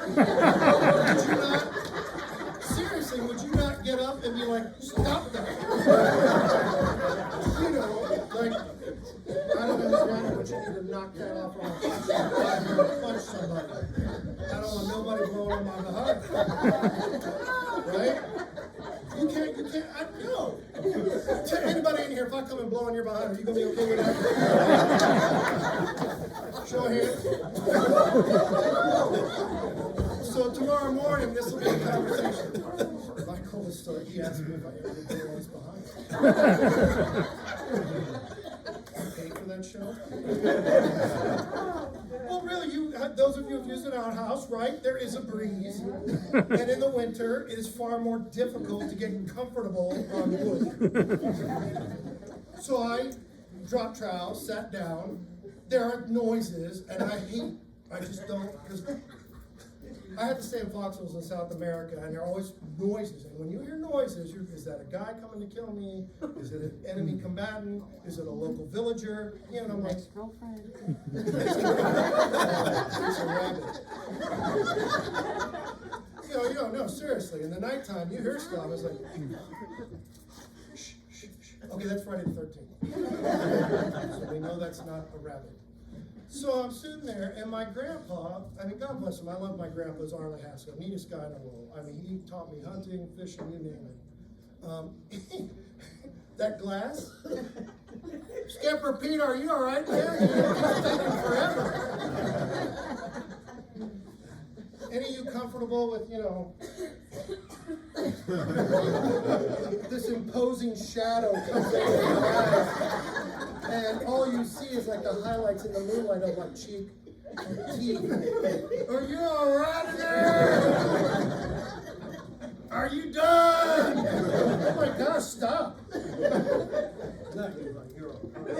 going, would you not, seriously, would you not get up and be like, stop that? You know, like, I don't understand what you need to knock that off on a punch somebody. I don't want nobody blowing on my behind. Right? You can't, I know. Anybody in here, if I come and blow on your behind, are you gonna be okay with that? Show of hands. So tomorrow morning, this will be a conversation. Michael was so, he asked me if I ever blow on his behind. Pay for that show? Well, really, those of you who've used an outhouse, right? There is a breeze, and in the winter, it is far more difficult to get comfortable on wood. So I dropped trowel, sat down. There are noises, and I just don't, because I had to stay in foxholes in South America, and there are always noises. And when you hear noises, is that a guy coming to kill me? Is it an enemy combatant? Is it a local villager? You know, and I'm like, Ex-girlfriend. it's a rabbit. You know, no, seriously. In the nighttime, you hear stuff. It's like, shh, shh, shh. Okay, that's Friday the 13th. So we know that's not a rabbit. So I'm sitting there, and my grandpa, I mean, God bless him, I love my grandpa's Arlie Haskell, neatest guy in the world. I mean, he taught me hunting, fishing, you name it. That glass? Skipper Pete, are you all right there? It's taking forever. Any of you comfortable with, you know, this imposing shadow comes over your eyes, and all you see is like the highlights in the moonlight of like cheek and teeth. Are you all right in there? Are you done? Oh my gosh, stop. Not you, like you're all right.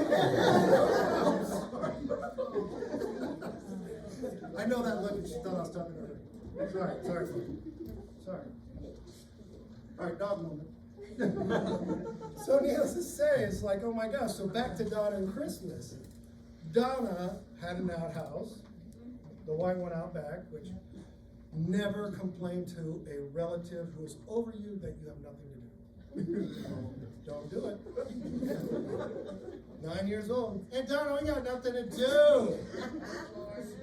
I know that look, and she thought I was talking to her. Sorry. All right, dog moment. So needless to say, it's like, oh my gosh, so back to Donna and Christmas. Donna had an outhouse, the white one out back, which never complained to a relative who is over you that you have nothing to do. Don't do it. 9 years old. Hey Donna, we got nothing to do.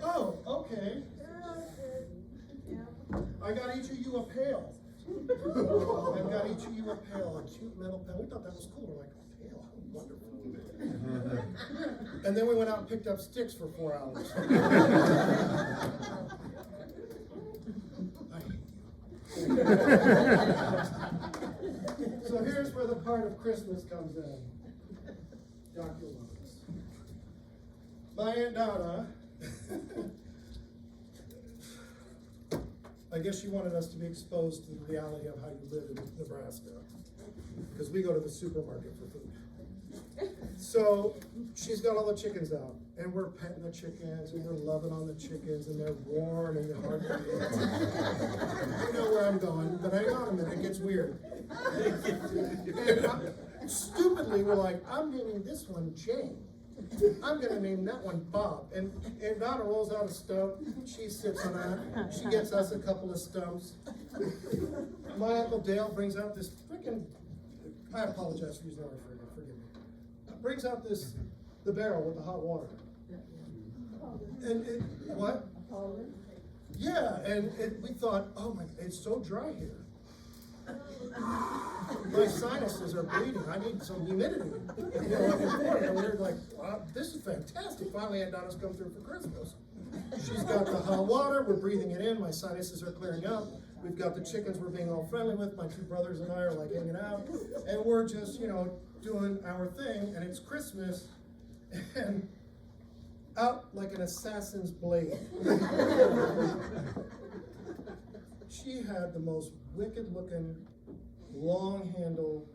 Oh, okay. I got each of you a pail. I've got each of you a pail, a cute metal pail. We thought that was cool. We're like, a pail, how wonderful. And then we went out and picked up sticks for 4 hours. So here's where the part of Christmas comes in. Dr. Lawrence. My Aunt Donna, I guess she wanted us to be exposed to the reality of how you live in Nebraska, because we go to the supermarket for food. So she's got all the chickens out, and we're petting the chickens, and we're loving on the chickens, and they're warm, and they're hard to eat. You know where I'm going, but hang on a minute, it gets weird. And stupidly, we're like, I'm naming this one Jane. I'm gonna name that one Bob. And Donna rolls out a stump, she sits on that, she gets us a couple of stumps. My Uncle Dale brings out this freaking, I apologize for using that word, forgive me. Brings out the barrel with the hot water. And what? Yeah, and we thought, oh my, it's so dry here. My sinuses are bleeding. I need some humidity. You know, like and we're like, wow, this is fantastic. Finally, Aunt Donna's come through for Christmas. She's got the hot water. We're breathing it in. My sinuses are clearing up. We've got the chickens we're being all friendly with. My two brothers and I are like hanging out, and we're just, doing our thing, and it's Christmas, and out like an assassin's blade. She had the most wicked looking, long handle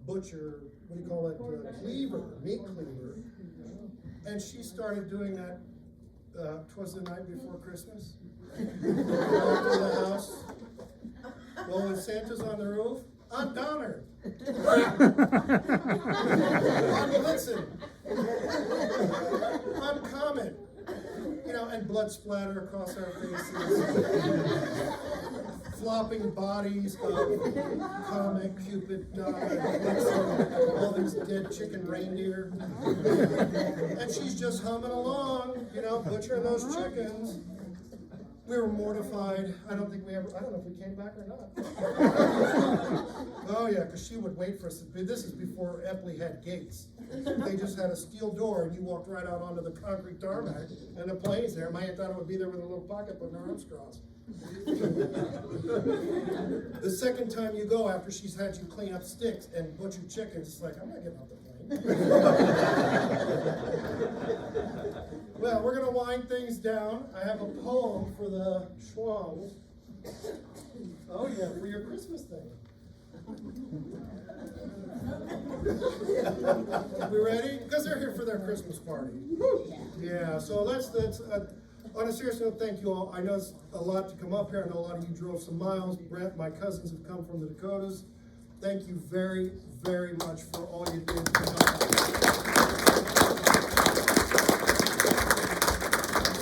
butcher, what do you call it, cleaver, meat cleaver. And she started doing that, 'twas the night before Christmas. Walked to the house. Well, when Santa's on the roof, I'm Donner. I'm Blitzen. I'm Comet. And blood splatter across our faces. Flopping bodies of Comet, Cupid, Donner, Blitzen, all these dead chicken reindeer. And she's just humming along, butchering those chickens. We were mortified. I don't know if we came back or not. Oh yeah, because she would wait for us. This is before Epley had gates. They just had a steel door and you walked right out onto the concrete tarmac and the plane's there. My aunt thought I would be there with a little pocket putting her arms crossed. The second time you go after she's had you clean up sticks and butcher chickens, it's like, I'm not getting off the plane. Well, we're going to wind things down. I have a poem for the Schwangs. Oh yeah, for your Christmas thing. We ready? Because they're here for their Christmas party. Yeah, so let's on a serious note, thank you all. I know it's a lot to come up here. I know a lot of you drove some miles. Brent, my cousins have come from the Dakotas. Thank you very, very much for all you did tonight.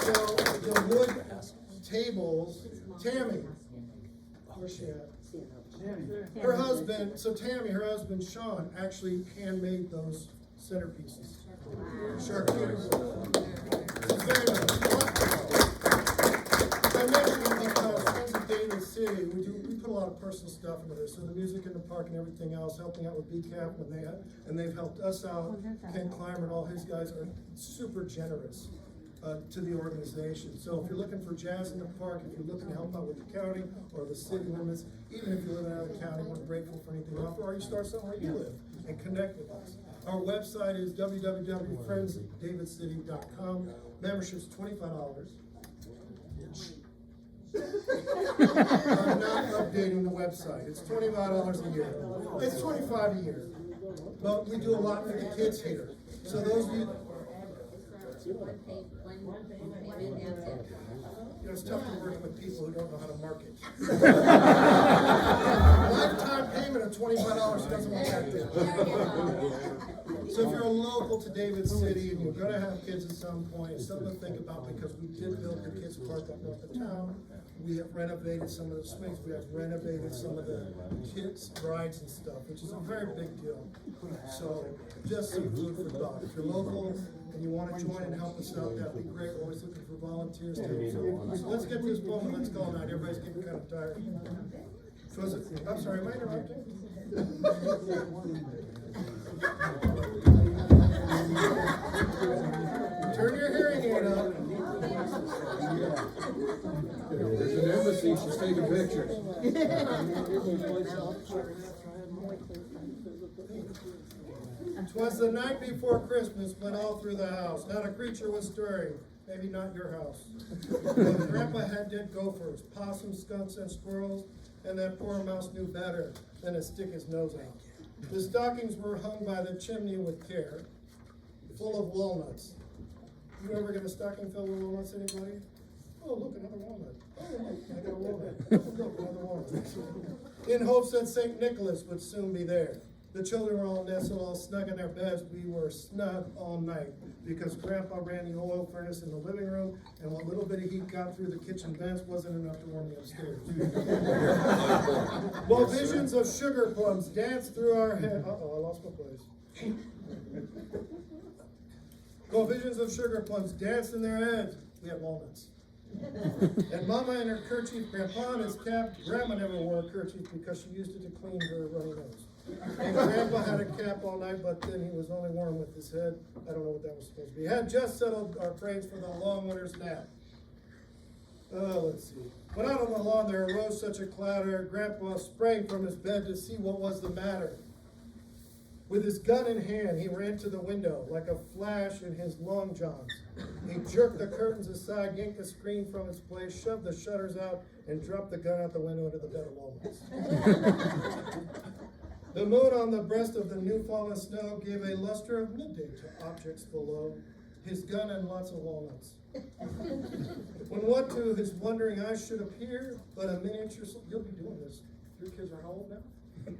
So the wood tables, Tammy, where's she at? Her husband, her husband, Sean, actually handmade those centerpieces. Charcuterie board. Very nice. I mentioned it because Friends of David City, we put a lot of personal stuff into this. So the music in the park and everything else, helping out with BCAP and they've helped us out. Ken Clymer and all his guys are super generous to the organization. So if you're looking for jazz in the park, if you're looking to help out with the county or the city limits, even if you live out of the county, we're grateful for anything you offer, or you start somewhere you live and connect with us. Our website is www.friendsdavidcity.com. Membership's $25. I'm not updating the website. It's $25 a year. It's $25 a year. But we do a lot for the kids here. So those of you, it's tough to work with people who don't know how to market. Lifetime payment of $25 doesn't work that good. So if you're local to David City and you're going to have kids at some point, it's something to think about because we did build the kids' park up north of town. We have renovated some of the swings. We have renovated some of the kids' rides and stuff, which is a very big deal. So just some food for thought. If you're local and you want to join and help us out, that'd be great. We're always looking for volunteers too. So let's get this poem and let's call it night. Everybody's getting kind of tired. So I'm sorry, am I interrupting? Turn your hearing aid up. There's an embassy, she's taking pictures. 'Twas the night before Christmas, went all through the house. Not a creature was stirring, maybe not your house. But Grandpa had dead gophers, possums, skunks, and squirrels, and that poor mouse knew better than to stick his nose out. The stockings were hung by the chimney with care, full of walnuts. You ever get a stocking filled with walnuts, anybody? Oh, look, another walnut. Oh, look, I got a walnut. Oh, look, another walnut. In hopes that St. Nicholas would soon be there. The children were all nestled, all snug in their beds. We were snug all night because Grandpa ran the oil furnace in the living room, and what little bit of heat got through the kitchen vents wasn't enough to warm me upstairs. While visions of sugar plums danced through our head. Uh-oh, I lost my place. While visions of sugar plums danced in their heads, we had walnuts. And Mama in her kerchief, Grandpa in his cap. Grandma never wore a kerchief because she used it to clean her runny nose. And Grandpa had a cap all night, but then he was only warm with his head. I don't know what that was supposed to be. Had just settled our praise for the long winter's nap. Let's see. When out on the lawn there arose such a clatter, Grandpa sprang from his bed to see what was the matter. With his gun in hand, he ran to the window like a flash in his long johns. He jerked the curtains aside, yanked the screen from its place, shoved the shutters out, and dropped the gun out the window into the bed of walnuts. The moon on the breast of the new fallen snow gave a luster of midday to objects below, his gun and lots of walnuts. When what to his wondering eyes should appear, but a miniature, you'll be doing this. Your kids are how old now? 2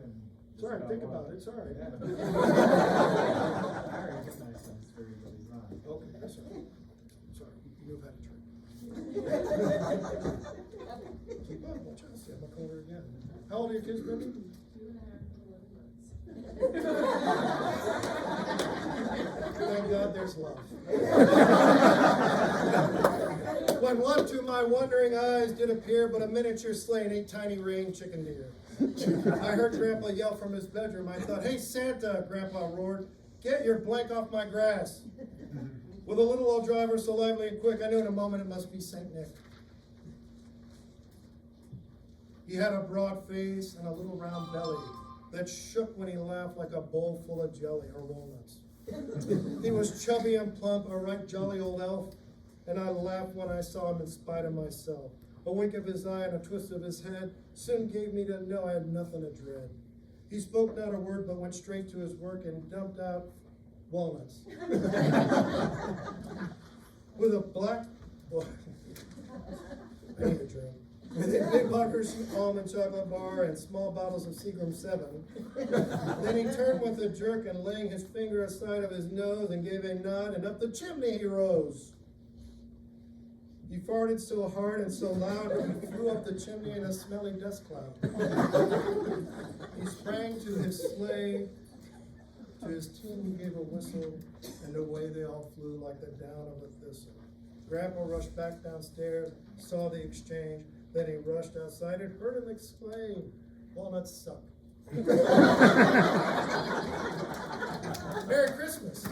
and. It's all right, think about it, it's all right. I recognize some stories, but he's not. Okay, that's all right. Sorry, you've had a turn. Keep up, watch out, see, I'm gonna call her again. How old are your kids, baby? 2.5 to 11 months. Thank God there's love. When what to my wondering eyes did appear but a miniature sleigh and 8 tiny reined chicken deer. I heard Grandpa yell from his bedroom. I thought, "Hey, Santa," Grandpa roared, "get your blank off my grass." With a little old driver so lively and quick, I knew in a moment it must be Saint Nick. He had a broad face and a little round belly that shook when he laughed like a bowl full of jelly or walnuts. He was chubby and plump, a right jolly old elf, and I laughed when I saw him in spite of myself. A wink of his eye and a twist of his head soon gave me to know I had nothing to dread. He spoke not a word, but went straight to his work and dumped out walnuts. With a black, I need a drink. With a big Huskers almond chocolate bar and small bottles of Seagram 7. Then he turned with a jerk and laying his finger aside of his nose and gave a nod, and up the chimney he rose. He farted so hard and so loud that he flew up the chimney in a smelly dust cloud. He sprang to his sleigh, to his team he gave a whistle, and away they all flew like the down of a thistle. Grandpa rushed back downstairs, saw the exchange, then he rushed outside and heard him exclaim, "Walnuts suck." Merry Christmas.